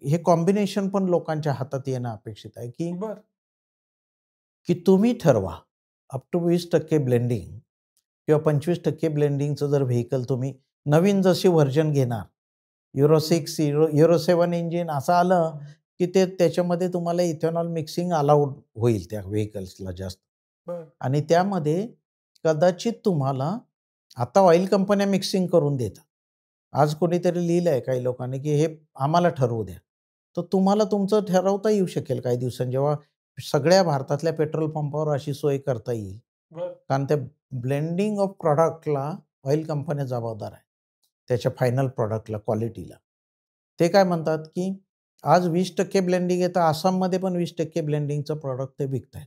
हे कॉम्बिनेशन पण लोकांच्या हातात येणं अपेक्षित आहे, की बरं. की तुम्ही ठरवा अप टू 20% ब्लेंडिंग किंवा 25% ब्लेंडिंगचं जर व्हेइकल तुम्ही नवीन जशी व्हर्जन घेणार, युरो 6, युरो 7 इंजिन असं आलं, की ते त्याच्यामध्ये तुम्हाला इथेनॉल मिक्सिंग अलाउड होईल त्या व्हेइकल्सला जास्त. बरं. आणि त्यामध्ये कदाचित तुम्हाला आता ऑइल कंपन्या मिक्सिंग करून देतात. आज कोणीतरी लिहिलंय काही लोकांनी, की हे आम्हाला ठरवू द्या. तर तुम्हाला तुमचं ठरवता येऊ शकेल काही दिवसांनी जेव्हा सगळ्या भारतातल्या पेट्रोल पंपावर अशी सोय करता येईल. बरं. कारण त्या ब्लेंडिंग ऑफ प्रॉडक्टला ऑइल कंपन्या जबाबदार आहे. त्याच्या फायनल प्रॉडक्टला, क्वालिटीला. ते काय म्हणतात, की आज 20% ब्लेंडिंग येतं. आसाममध्ये पण 20% ब्लेंडिंगचं प्रॉडक्ट ते विकतायत.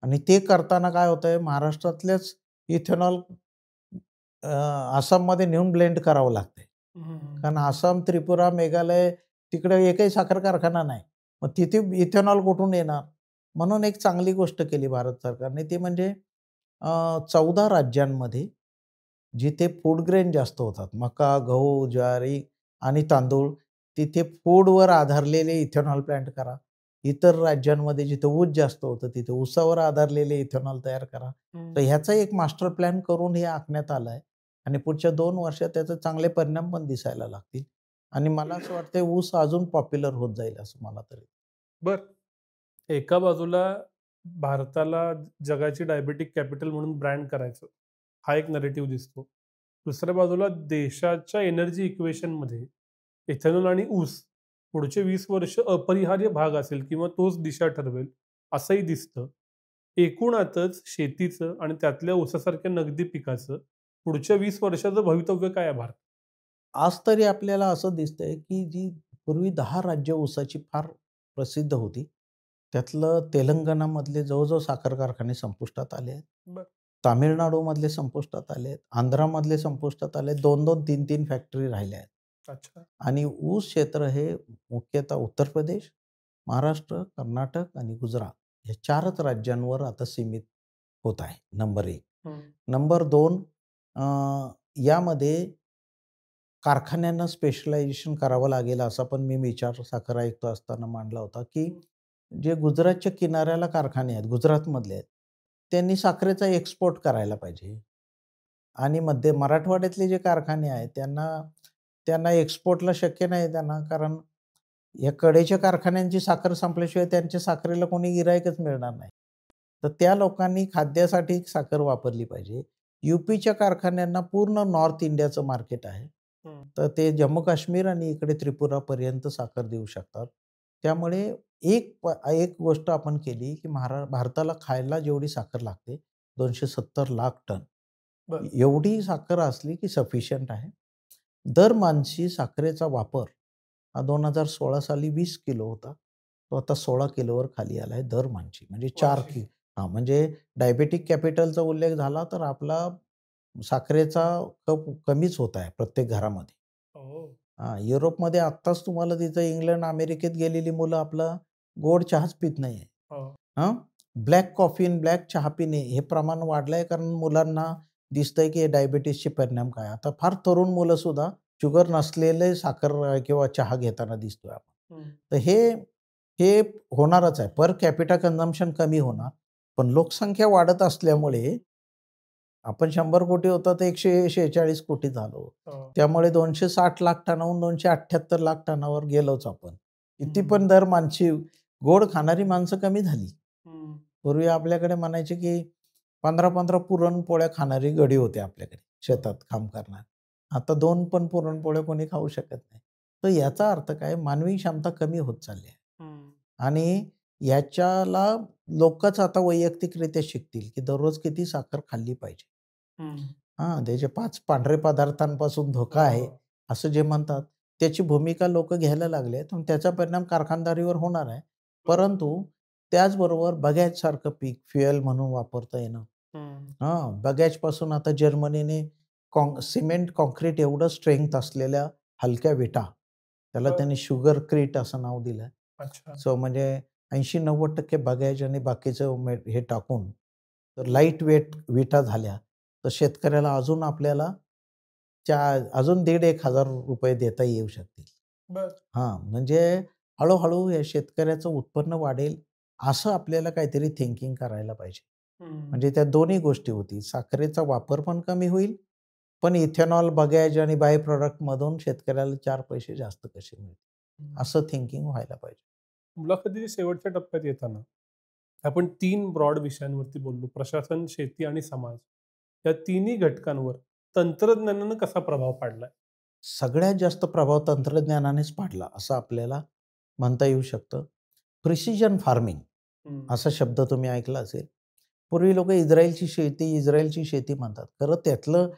आणि ते करताना काय होतंय महाराष्ट्रातलेच इथेनॉल आसाममध्ये नेऊन ब्लेंड करावं लागतंय. कारण आसाम, त्रिपुरा, मेघालय तिकडे एकही साखर कारखाना नाही. मग तिथे इथेनॉल कुठून येणार? म्हणून एक चांगली गोष्ट केली भारत सरकारने ती म्हणजे 14 राज्यांमध्ये जिथे फूड ग्रेन जास्त होतात, मका, गहू, ज्वारी आणि तांदूळ, तिथे फूडवर आधारलेले इथेनॉल प्लांट करा. इतर राज्यांमध्ये जिथे ऊस जास्त होतं, तिथे ऊसावर आधारलेले इथेनॉल तयार करा. तर ह्याचा एक मास्टर प्लॅन करून हे आखण्यात आलं आहे आणि पुढच्या 2 वर्षात त्याचे चांगले परिणाम पण दिसायला लागतील आणि मला असं वाटतंय ऊस अजून पॉप्युलर होत जाईल असं मला तरी. बरं. एका बाजूला भारताला जगाची डायबेटिक कॅपिटल म्हणून ब्रँड करायचं, हा एक नरेटिव्ह दिसतो. दुसऱ्या बाजूला देशाच्या एनर्जी इक्वेशनमध्ये इथेनॉल आणि ऊस पुढचे 20 वर्ष अपरिहार्य भाग असेल किंवा तोच दिशा ठरवेल, असंही दिसतं. एकूणातच शेतीचं आणि त्यातल्या ऊसासारख्या नगदी पिकाचं पुढच्या 20 वर्षाचं भवितव्य काय आहे भारतात? आज तरी आपल्याला असं दिसतंय, की जी पूर्वी 10 राज्य ऊसाची फार प्रसिद्ध होती. त्यातलं तेलंगणामधले जवळ-जवळ साखर कारखाने संपुष्टात आले आहेत. बरं. तामिळनाडूमधले संपुष्टात आलेत, आंध्रामधले संपुष्टात आले, 2-2, 3-3 फॅक्टरी राहिल्या आहेत. अच्छा. आणि ऊस क्षेत्र हे मुख्यतः उत्तर प्रदेश, महाराष्ट्र, कर्नाटक आणि गुजरात या 4च राज्यांवर आता सीमित होत आहे. नंबर 1. नंबर 2, यामध्ये कारखान्यांना स्पेशलायझेशन करावं लागेल असा पण मी विचार साखर आयुक्त असताना मांडला होता, की जे गुजरातच्या किनाऱ्याला कारखाने आहेत, गुजरातमधले आहेत, त्यांनी साखरेचा एक्सपोर्ट करायला पाहिजे. आणि मराठवाड्यातले जे कारखाने आहेत त्यांना एक्सपोर्टला शक्य नाही त्यांना, कारण या कडेच्या कारखान्यांची साखर संपल्याशिवाय त्यांच्या साखरेला कोणी गिराईकच मिळणार नाही. तर त्या लोकांनी खाद्यासाठी साखर वापरली पाहिजे. यूपीच्या कारखान्यांना पूर्ण नॉर्थ इंडियाचं मार्केट आहे. तर ते जम्मू काश्मीर आणि इकडे त्रिपुरापर्यंत साखर देऊ शकतात. त्यामुळे एक गोष्ट आपण केली, की भारताला खायला जेवढी साखर लागते 270 लाख टन. एवढी साखर असली की सफिशियंट आहे. दर माणशी साखरेचा वापर हा 2016 साली 20 किलो होता. तो आता 16 किलोवर खाली आला आहे दर माणशी. म्हणजे 4 म्हणजे डायबेटिक कॅपिटलचा उल्लेख झाला तर आपला साखरेचा कप कमीच होत आहे प्रत्येक घरामध्ये. युरोपमध्ये आत्ताच तुम्हाला तिथं इंग्लंड, अमेरिकेत गेलेली मुलं आपला गोड चहाच पित नाही आहे. ब्लॅक कॉफी आणि ब्लॅक चहा पिणे हे प्रमाण वाढलं आहे, कारण मुलांना दिसतंय की डायबिटीसचे परिणाम काय. आता फार तरुण मुलं सुद्धा शुगर नसलेले साखर किंवा चहा घेताना दिसतोय आपण. तर हे होणारच आहे. पर कॅपिटा कन्झम्पशन कमी होणार, पण लोकसंख्या वाढत असल्यामुळे आपण 100 कोटी होता तर 146 कोटी झालो. त्यामुळे 260 लाख टनाहून 278 लाख टनावर गेलोच आपण. किती पण दर माणशी गोड खाणारी माणसं कमी झाली. पूर्वी आपल्याकडे म्हणायचे की 15-15 पुरणपोळ्या खाणारी गडी होते आपल्याकडे शेतात काम करणार. आता 2 पण पुरणपोळ्या कोणी खाऊ शकत नाही. तर याचा अर्थ काय, मानवी क्षमता कमी होत चालली आहे. आणि याच्याला लोकच आता वैयक्तिकरित्या शिकतील की दररोज किती साखर खाल्ली पाहिजे. त्याचे 5 पांढरे पदार्थांपासून धोका आहे असं जे म्हणतात, त्याची भूमिका लोक घ्यायला लागले. तर त्याचा परिणाम कारखानदारीवर होणार आहे. परंतु त्याचबरोबर बगॅजसारखं पीक फ्युएल म्हणून वापरता येणं. बगॅजपासून आता जर्मनीने सिमेंट कॉन्क्रीट एवढं स्ट्रेंथ असलेल्या हलक्या विटा, त्याला त्यांनी शुगर क्रीट असं नाव दिलं. सो म्हणजे 80-90% बगॅज आणि बाकीचं हे टाकून तर लाईट वेट विटा झाल्या, तर शेतकऱ्याला अजून आपल्याला अजून 1,500-1,000 रुपये देता येऊ शकतील. म्हणजे हळूहळू या शेतकऱ्याचं उत्पन्न वाढेल असं आपल्याला काहीतरी थिंकिंग करायला पाहिजे. म्हणजे त्या दोन्ही गोष्टी होतील. साखरेचा वापर पण कमी होईल, पण इथेनॉल, बगॅज आणि बाय प्रॉडक्ट मधून शेतकऱ्याला 4 पैसे जास्त कसे मिळतील असं थिंकिंग व्हायला पाहिजे. मुलाखतीच्या शेवटच्या टप्प्यात येताना आपण 3 ब्रॉड विषयांवरती बोललो, प्रशासन, शेती आणि समाज. या तिन्ही घटकांवर तंत्रज्ञानानं कसा प्रभाव पाडलाय? सगळ्यात जास्त प्रभाव तंत्रज्ञानानेच पाडला असं आपल्याला म्हणता येऊ शकतं. प्रिसिजन फार्मिंग असा शब्द तुम्ही ऐकला असेल. पूर्वी लोक इस्रायलची शेती म्हणतात. खरं त्यातलं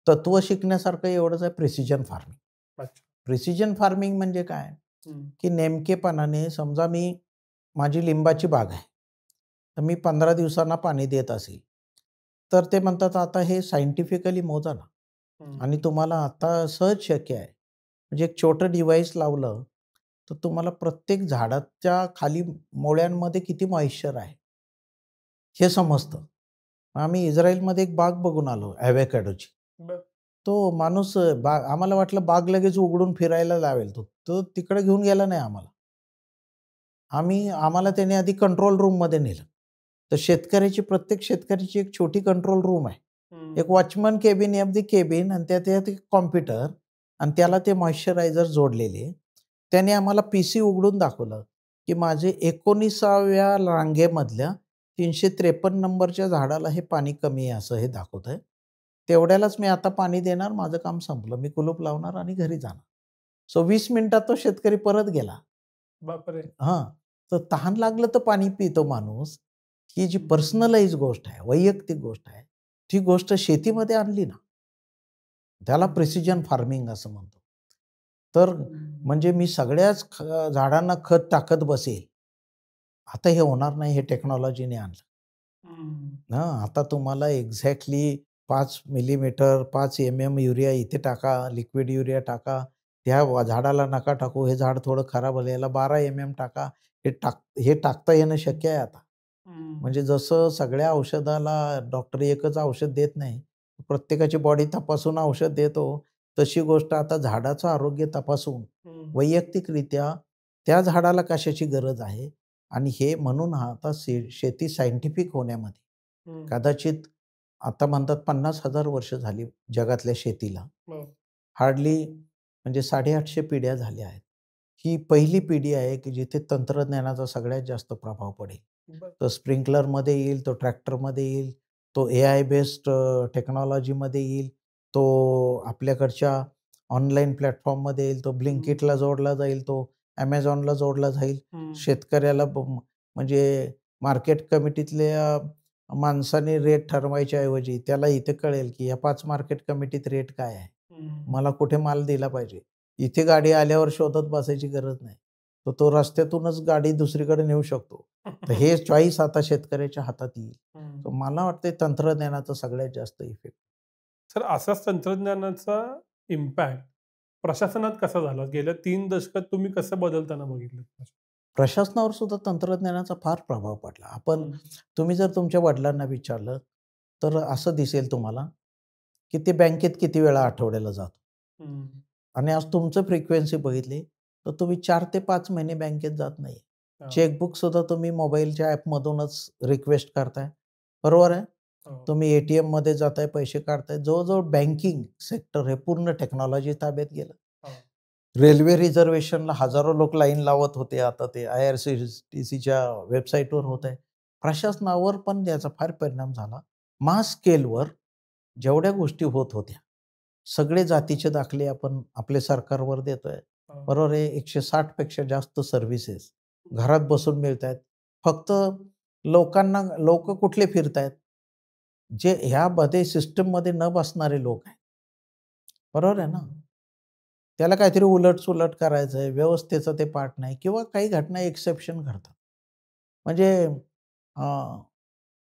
तत्व शिकण्यासारखं एवढंच आहे प्रिसिजन फार्मिंग. प्रिसिजन फार्मिंग म्हणजे काय, की नेमकेपणाने समजा माझी लिंबाची बाग आहे, तर मी 15 दिवसांना पाणी देत असेल, तर ते म्हणतात आता हे सायंटिफिकली मोजा ना. आणि तुम्हाला आता सहज शक्य आहे. म्हणजे एक छोटं डिव्हाइस लावलं तर तुम्हाला प्रत्येक झाडाच्या खाली मुळ्यांमध्ये किती मॉइश्चर आहे हे समजतं. आम्ही इस्रायलमध्ये एक बाग बघून आलो ॲव्होकॅडोची. तो माणूस आम्हाला वाटलं बाग लगेच उघडून फिरायला लावेल, तो तिकडे घेऊन गेला नाही आम्हाला. आम्हाला त्याने आधी कंट्रोल रूममध्ये नेलं. तर प्रत्येक शेतकऱ्याची एक छोटी कंट्रोल रूम आहे. एक watchman cabin of the cabin आणि त्यात एक कॉम्प्युटर आणि त्याला ते मॉइश्चरायझर जोडलेले. त्याने आम्हाला PC उघडून दाखवलं की माझे 19व्या रांगेमधल्या 353 नंबरच्या झाडाला हे पाणी कमी आहे असं हे दाखवत आहे. तेवढ्यालाच मी आता पाणी देणार, माझं काम संपलं, मी कुलूप लावणार आणि घरी जाणार. सो 20 मिनिटात तो शेतकरी परत गेला. बापरे. तर तहान लागलं तर पाणी पितो माणूस. ही जी पर्सनलाइज गोष्ट आहे, वैयक्तिक गोष्ट आहे, ती गोष्ट शेतीमध्ये आणली ना, त्याला प्रिसिजन फार्मिंग असं म्हणतो. तर म्हणजे मी सगळ्याच झाडांना खत टाकत बसेल, आता हे होणार नाही, हे टेक्नॉलॉजीने आणलं. आता तुम्हाला एक्झॅक्टली 5 मिलीमीटर 5 युरिया इथे टाका, लिक्विड युरिया टाका. त्या झाडाला नका टाकू, हे झाड थोडं खराब झालं, याला 12 टाका. हे टाकता येणं शक्य आहे आता. म्हणजे जसं सगळ्या औषधाला डॉक्टर एकच औषध देत नाही, प्रत्येकाची बॉडी तपासून औषध देतो, तशी गोष्ट आता झाडाचं आरोग्य तपासून वैयक्तिकरित्या त्या झाडाला कशाची गरज आहे आणि हे म्हणून आता शेती सायंटिफिक होण्यामध्ये कदाचित आता म्हणतात 50,000 वर्ष झाली जगातल्या शेतीला. हार्डली म्हणजे 850 पिढ्या झाल्या आहेत. ही पहिली पिढी आहे की जिथे तंत्रज्ञानाचा सगळ्यात जास्त प्रभाव पडेल. तो स्प्रिंकलरमध्ये येईल, तो ट्रॅक्टरमध्ये येईल, तो AI बेस्ड टेक्नॉलॉजीमध्ये येईल, तो आपल्याकडच्या ऑनलाईन प्लॅटफॉर्ममध्ये येईल, तो ब्लिंकिटला जोडला जाईल, तो Amazonला जोडला जाईल. शेतकऱ्याला म्हणजे मार्केट कमिटीतल्या माणसाने रेट ठरवायच्या ऐवजी त्याला इथे कळेल की या 5 मार्केट कमिटीत रेट काय आहे, मला कुठे माल दिला पाहिजे. इथे गाडी आल्यावर शोधत बसायची गरज नाही. तो रस्त्यातूनच गाडी दुसरीकडे नेऊ शकतो. तर हे चॉईस आता शेतकऱ्याच्या हातात येईल. तर मला वाटतं तंत्रज्ञानाचा सगळ्यात जास्त इफेक्ट. सर, असाच तंत्रज्ञानाचा इम्पॅक्ट प्रशासनात कसा झाला? गेल्या 3 दशकात तुम्ही कसं बदलताना बघितलं? प्रशासनावर सुद्धा तंत्रज्ञानाचा फार प्रभाव पडला. तुम्ही जर तुमच्या वडिलांना विचारलं तर असं दिसेल तुम्हाला की ते बँकेत किती वेळा आठवड्याला जातो आणि आज तुमचं फ्रिक्वेन्सी बघितली तर तुम्ही 4 ते 5 महिने बँकेत जात नाही. चेकबुक सुद्धा तुम्ही मोबाईलच्या ॲपमधूनच रिक्वेस्ट करताय, बरोबर आहे. तुम्ही ATM मध्ये जाताय, पैसे काढताय. जवळजवळ बँकिंग सेक्टर हे पूर्ण टेक्नॉलॉजी ताब्यात गेलं. रेल्वे रिझर्वेशनला हजारो लोक लाईन लावत होते, आता ते IRCTCच्या वेबसाईटवर होत आहे. प्रशासनावर पण त्याचा फार परिणाम झाला. मास स्केलवर जेवढ्या गोष्टी होत होत्या, सगळे जातीचे दाखले आपण आपल्या सरकारवर देतोय, बरोबर आहे. 160 पेक्षा जास्त सर्व्हिसेस घरात बसून मिळत आहेत. फक्त लोक कुठले फिरतायत, जे ह्यामध्ये सिस्टममध्ये न बसणारे लोक आहेत, बरोबर आहे ना. त्याला काहीतरी उलट-सुलट करायचं आहे, व्यवस्थेचं ते पाठ नाही किंवा काही घटना एक्सेप्शन घडतात. म्हणजे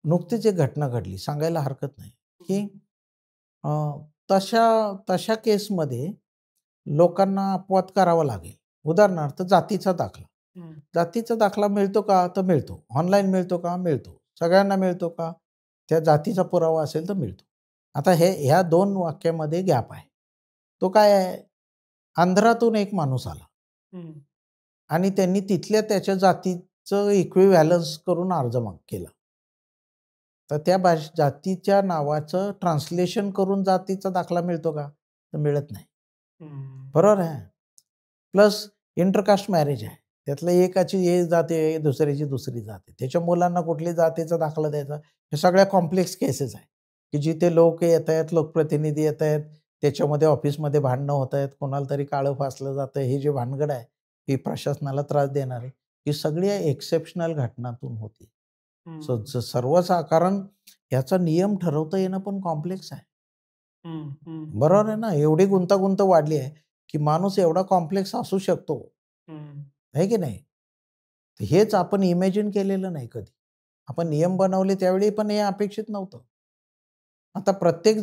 नुकतीच एक घटना घडली, सांगायला हरकत नाही की तशा केसमध्ये लोकांना अपवाद करावा लागेल. उदाहरणार्थ जातीचा दाखला. जातीचा दाखला मिळतो का? तर मिळतो. ऑनलाईन मिळतो का? मिळतो. सगळ्यांना मिळतो का? त्या जातीचा पुरावा असेल तर मिळतो. आता ह्या 2 वाक्यामध्ये गॅप आहे. तो काय आहे? आंध्रातून एक माणूस आला आणि त्यांनी तिथल्या त्याच्या जातीचं इक्विव्हॅलन्स करून अर्ज केला. तर त्या जातीच्या नावाचं ट्रान्सलेशन करून जातीचा दाखला मिळतो का? तर मिळत नाही, बरोबर आहे. प्लस इंटरकास्ट मॅरेज आहे, त्यातलं एकाची हे जाते, दुसऱ्याची दुसरी जाते, त्याच्या मुलांना कुठली जातीचा दाखला द्यायचा. हे सगळ्या कॉम्प्लेक्स केसेस आहे की जिथे लोक येत आहेत, लोकप्रतिनिधी येत आहेत, त्याच्यामध्ये ऑफिसमध्ये भांडणं होत आहेत, कोणाला तरी काळं फासलं जातं. हे जे भानगड आहे ही प्रशासनाला त्रास देणार आहे. ही सगळी एक्सेप्शनल घटनातून होती. कारण याचा नियम ठरवता येणं पण कॉम्प्लेक्स आहे, बरोबर आहे ना. एवढी गुंतागुंत वाढली आहे की माणूस एवढा कॉम्प्लेक्स असू शकतो, आहे की नाही. हेच आपण इमॅजिन केलेलं नाही कधी. आपण नियम बनवले त्यावेळी पण हे अपेक्षित नव्हतं. आता प्रत्येक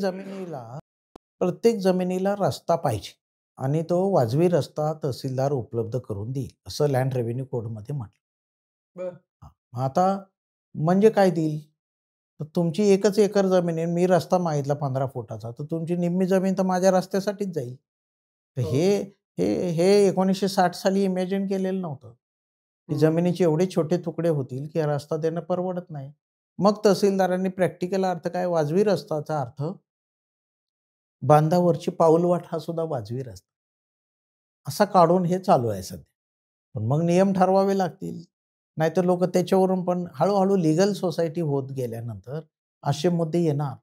जमिनीला रस्ता पाहिजे आणि तो वाजवी रस्ता तहसीलदार उपलब्ध करून देईल, असं लँड रेव्हेन्यू कोडमध्ये म्हटलं. आता म्हणजे काय देईल? तर तुमची 1 एकर जमीन आहे, मी रस्ता मागितला 15 फुटाचा, तर तुमची निम्मी जमीन तर माझ्या रस्त्यासाठीच जाईल. तर हे 1960 साली इमॅजिन केलेलं नव्हतं की जमिनीचे एवढे छोटे तुकडे होतील की रस्ता देणं परवडत नाही. मग तहसीलदारांनी प्रॅक्टिकल अर्थ काय, वाजवी रस्ताचा अर्थ बांधावरची पाऊलवाट हा सुद्धा वाजवी रस्ता असा काढून हे चालू आहे सध्या. पण मग नियम ठरवावे लागतील, नाहीतर लोक त्याच्यावरून पण हळूहळू लिगल सोसायटी होत गेल्यानंतर असे मुद्दे येणार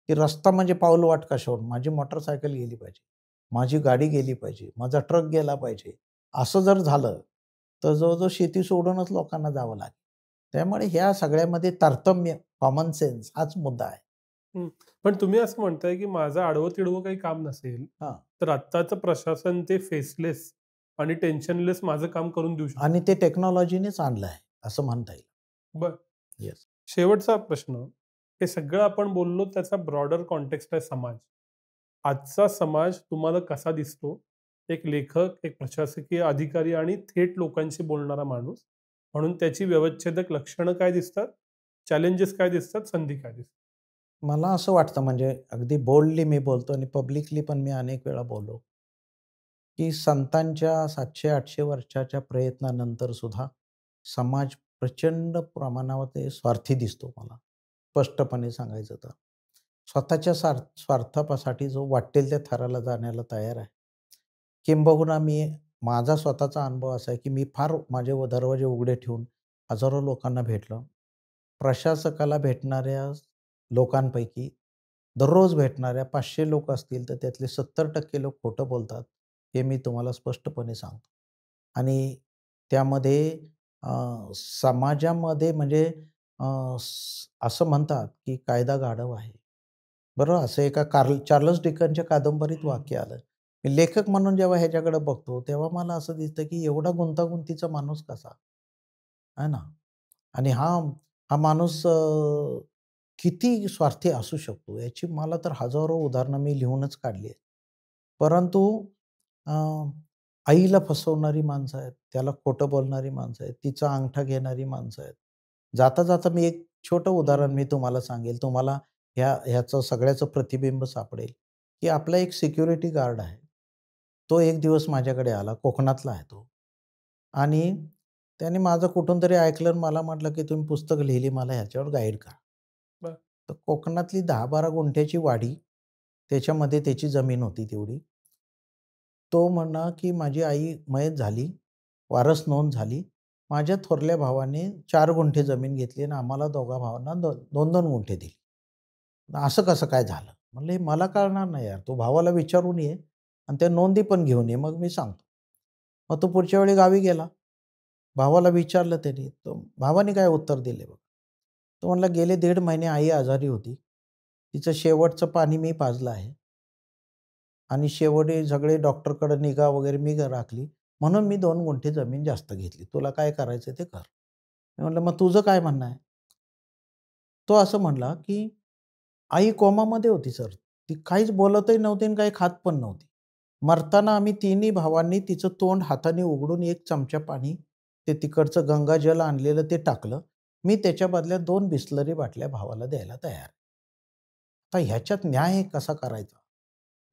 की रस्ता म्हणजे पाऊलवाट कशावर, माझी मोटरसायकल गेली पाहिजे, माझी गाडी गेली पाहिजे, माझा ट्रक गेला पाहिजे. असं जर झालं तर जवळजवळ शेती सोडूनच लोकांना जावं लागेल. त्यामुळे ह्या सगळ्यामध्ये तारतम्य, कॉमन सेन्स हाच मुद्दा आहे. पण तुम्ही असं म्हणताय की माझं आडवं तिडवं काही काम नसेल, तर आत्ताचं प्रशासन ते फेसलेस आणि टेन्शनलेस माझं काम करून देऊ शकतो आणि ते टेक्नॉलॉजीनेच आणलं आहे असं म्हणता येईल. बरं. येस. शेवटचा प्रश्न, हे सगळं आपण बोललो त्याचा ब्रॉडर कॉन्टेक्स्ट आहे समाज. आजचा समाज तुम्हाला कसा दिसतो? एक लेखक, एक प्रशासकीय अधिकारी आणि थेट लोकांशी बोलणारा माणूस म्हणून त्याची व्यवच्छेदक लक्षणं काय दिसतात? चॅलेंजेस काय दिसतात? संधी काय दिसतात? मला असं वाटतं म्हणजे अगदी बोल्डली मी बोलतो आणि पब्लिकली पण मी अनेक वेळा बोललो, की संतांच्या 700-800 वर्षाच्या प्रयत्नानंतर सुद्धा समाज प्रचंड प्रमाणामध्ये स्वार्थी दिसतो मला, स्पष्टपणे सांगायचं तर. स्वतःच्या स्वार्थासाठी जो वाट्टेल त्या थराला जाण्याला तयार आहे. किंबहुना माझा स्वतःचा अनुभव असा आहे, की मी फार माझे दरवाजे उघडे ठेवून हजारो लोकांना भेटलो. प्रशासकाला भेटणाऱ्या लोकांपैकी दररोज भेटणाऱ्या 500 लोक असतील, तर त्यातले 70% लोक खोटं बोलतात, हे मी तुम्हाला स्पष्टपणे सांगतो. आणि त्यामध्ये समाजामध्ये म्हणजे असं म्हणतात, की कायदा गाढव आहे. बरोबर, असं एका चार्ल्स डिकन्सच्या कादंबरीत हं. वाक्य आलं. मी लेखक म्हणून जेव्हा ह्याच्याकडे बघतो, तेव्हा मला असं दिसतं, की एवढा गुंतागुंतीचा माणूस कसा? आहे ना? आणि हा माणूस किती स्वार्थी असू शकतो, याची मला तर हजारो उदाहरणं मी लिहूनच काढली आहेत. परंतु अ, आईला फसवणारी माणसं आहेत, त्याला खोटं बोलणारी माणसं आहेत, तिचा अंगठा घेणारी माणसं आहेत. जाता-जाता मी एक छोटं उदाहरण हं. मी तुम्हाला सांगेल. तुम्हाला ह्याचं सगळ्याचं प्रतिबिंब सापडेल, की आपला एक सिक्युरिटी गार्ड आहे. तो एक दिवस माझ्याकडे आला, कोकणातला आहे तो. आणि त्याने माझं कुठून तरी ऐकलं आणि मला म्हटलं, की "तुम्ही पुस्तक लिहिली, मला ह्याच्यावर गाईड करा." बरं. तर कोकणातली 10-12 गुंठ्याची वाडी, त्याच्यामध्ये त्याची जमीन होती तेवढी. तो म्हणला, की "माझी आई मयत झाली, वारस नोंद झाली. माझ्या थोरल्या भावाने 4 गुंठे जमीन घेतली आणि आम्हाला दोघा भावांना 2-2 गुंठे दिली. असं कसं काय झालं?" म्हणलं, "हे मला कळणार नाही यार. तू भावाला विचारून ये आणि त्या नोंदी पण घेऊन ये, मग मी सांगतो." मग तो पुढच्या वेळी गावी गेला. भावाला विचारलं त्यानी. तर भावाने काय उत्तर दिले बघा. तो म्हणला, "गेले 1.5 महिने आई आजारी होती. तिचं शेवटचं पाणी मी पाजलं आहे आणि शेवटी सगळे डॉक्टरकडे निगा वगैरे मी राखली. म्हणून मी 2 गुंठे जमीन जास्त घेतली. तुला काय करायचं ते कर." मी म्हटलं, "मग तुझं काय म्हणणं आहे?" तो असं म्हणला, की "आई कोमामध्ये होती सर. ती काहीच बोलतही नव्हती आणि काही खात पण नव्हती. मरताना आम्ही तिन्ही भावांनी तिचं तोंड हाताने उघडून 1 चमचा पाणी, ते तिकडचं गंगाजल आणलेलं ते टाकलं. मी त्याच्या बदल्यात 2 बिसलरी बाटल्या भावाला द्यायला तयार आहे." आता ह्याच्यात न्याय कसा करायचा?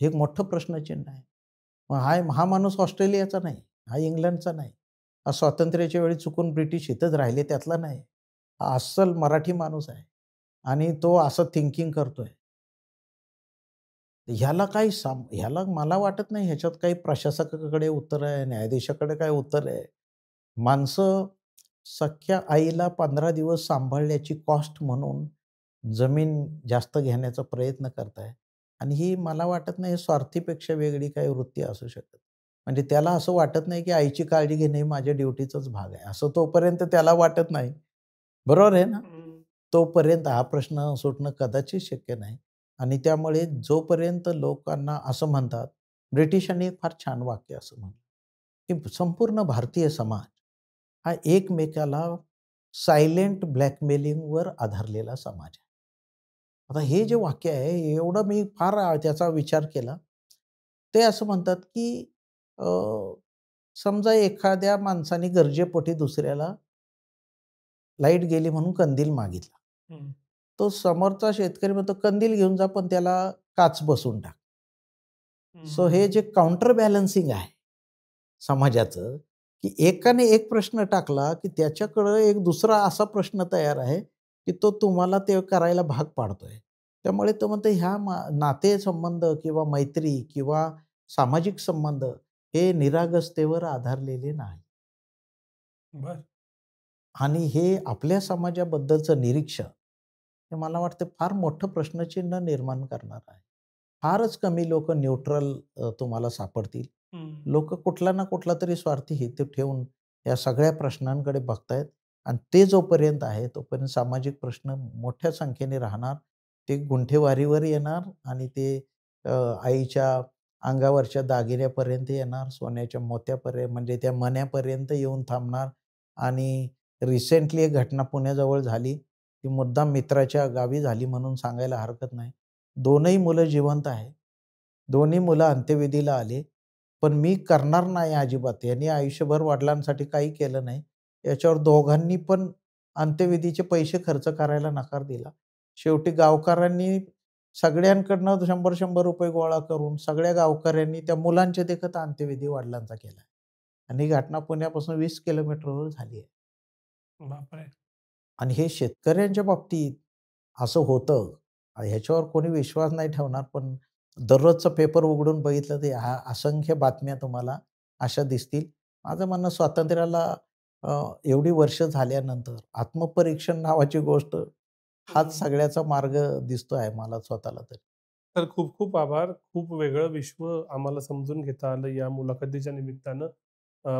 हे एक मोठं प्रश्नचिन्ह आहे. मग हा माणूस ऑस्ट्रेलियाचा नाही, हा इंग्लंडचा नाही, हा स्वातंत्र्याच्या वेळी चुकून ब्रिटिश इथंच राहिले त्यातला नाही. हा अस्सल मराठी माणूस आहे आणि तो असं थिंकिंग करतोय. ह्याला मला वाटत नाही ह्याच्यात काही प्रशासकाकडे उत्तर आहे, न्यायाधीशाकडे काय उत्तर आहे. माणसं सख्या आईला 15 दिवस सांभाळल्याची कॉस्ट म्हणून जमीन जास्त घेण्याचा प्रयत्न करताय आणि ही मला वाटत नाही स्वार्थीपेक्षा वेगळी काही वृत्ती असू शकत. म्हणजे त्याला असं वाटत नाही, की आईची काळजी घेणे हे माझ्या ड्युटीचाच भाग आहे. असं तोपर्यंत त्याला वाटत नाही. बरोबर आहे ना? हं. तोपर्यंत हा प्रश्न सुटणं कदाचित शक्य नाही आणि त्यामुळे जोपर्यंत लोकांना असं म्हणतात, ब्रिटिशांनी एक फार छान वाक्य असं म्हटलं, की संपूर्ण भारतीय समाज हा एकमेकाला सायलेंट ब्लॅकमेलिंगवर आधारलेला समाज आहे. आता हे जे वाक्य आहे, एवढं मी फार त्याचा विचार केला. ते असं म्हणतात, की अ, समजा एखाद्या माणसाने गरजेपोटी दुसऱ्याला लाईट गेली म्हणून कंदील मागितला. हं. तो समोरचा शेतकरी म्हणतो, "कंदील घेऊन जा, पण त्याला काच बसवून टाक." सो हे हं. जे काउंटर बॅलन्सिंग आहे समाजाचं, की एकाने एक प्रश्न टाकला, की त्याच्याकडं एक दुसरा असा प्रश्न तयार आहे, की तो तुम्हाला ते करायला भाग पाडतोय. त्यामुळे तो म्हणतो ह्या नातेसंबंध किंवा मैत्री किंवा सामाजिक संबंध हे निरागसतेवर आधारलेले नाही. बरं. आणि हे आपल्या समाजाबद्दलचं निरीक्षण, हे मला वाटतं फार मोठं प्रश्नचिन्ह निर्माण करणारं आहे. फारच कमी लोकं न्यूट्रल तुम्हाला सापडतील. हं. लोकं कुठला ना कुठला तरी स्वार्थी हेतू ठेवून या सगळ्या प्रश्नांकडे बघतायत आणि ते जोपर्यंत आहे, तोपर्यंत सामाजिक प्रश्न मोठ्या संख्येने राहणार. ते गुंठेवारीवर येणार आणि ते आईच्या अंगावरच्या दागिन्यापर्यंत येणार, सोन्याच्या मोत्यापर्यंत म्हणजे त्या मण्यापर्यंत येऊन थांबणार आणि रिसेंटली एक घटना पुण्याजवळ झाली. ती मुद्दाम मित्राच्या गावी झाली म्हणून सांगायला हरकत नाही. दोनही मुलं जिवंत आहे. दोन्ही मुलं अंत्यविधीला आले. पण मी करणार नाही अजिबात. यांनी आयुष्यभर वडिलांसाठी काही केलं नाही. याच्यावर दोघांनी पण अंत्यविधीचे पैसे खर्च करायला नकार दिला. शेवटी गावकऱ्यांनी सगळ्यांकडनं ₹100-100 गोळा करून सगळ्या गावकऱ्यांनी त्या मुलांच्या देखत अंत्यविधी वडिलांचा केला. आणि ही घटना पुण्यापासून 20 किलोमीटरवर झाली आहे. बापरे! आणि हे शेतकऱ्यांच्या बाबतीत असं होतं. ह्याच्यावर कोणी विश्वास नाही ठेवणार, पण दररोजचा पेपर उघडून बघितलं तर असंख्य बातम्या तुम्हाला अशा दिसतील. माझं म्हणणं स्वातंत्र्याला एवढी वर्ष झाल्यानंतर आत्मपरीक्षण नावाची गोष्ट हाच सगळ्याचा मार्ग दिसतो आहे मला स्वतःला तरी. तर खूप खूप आभार. खूप वेगळं विश्व आम्हाला समजून घेता आलं या मुलाखतीच्या निमित्तानं.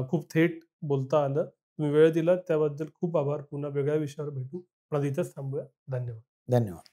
खूप थेट बोलता आलं. तुम्ही वेळ दिलात त्याबद्दल खूप आभार. पुन्हा वेगळ्या विषयावर भेटू. पण इथेच थांबूया. धन्यवाद. धन्यवाद.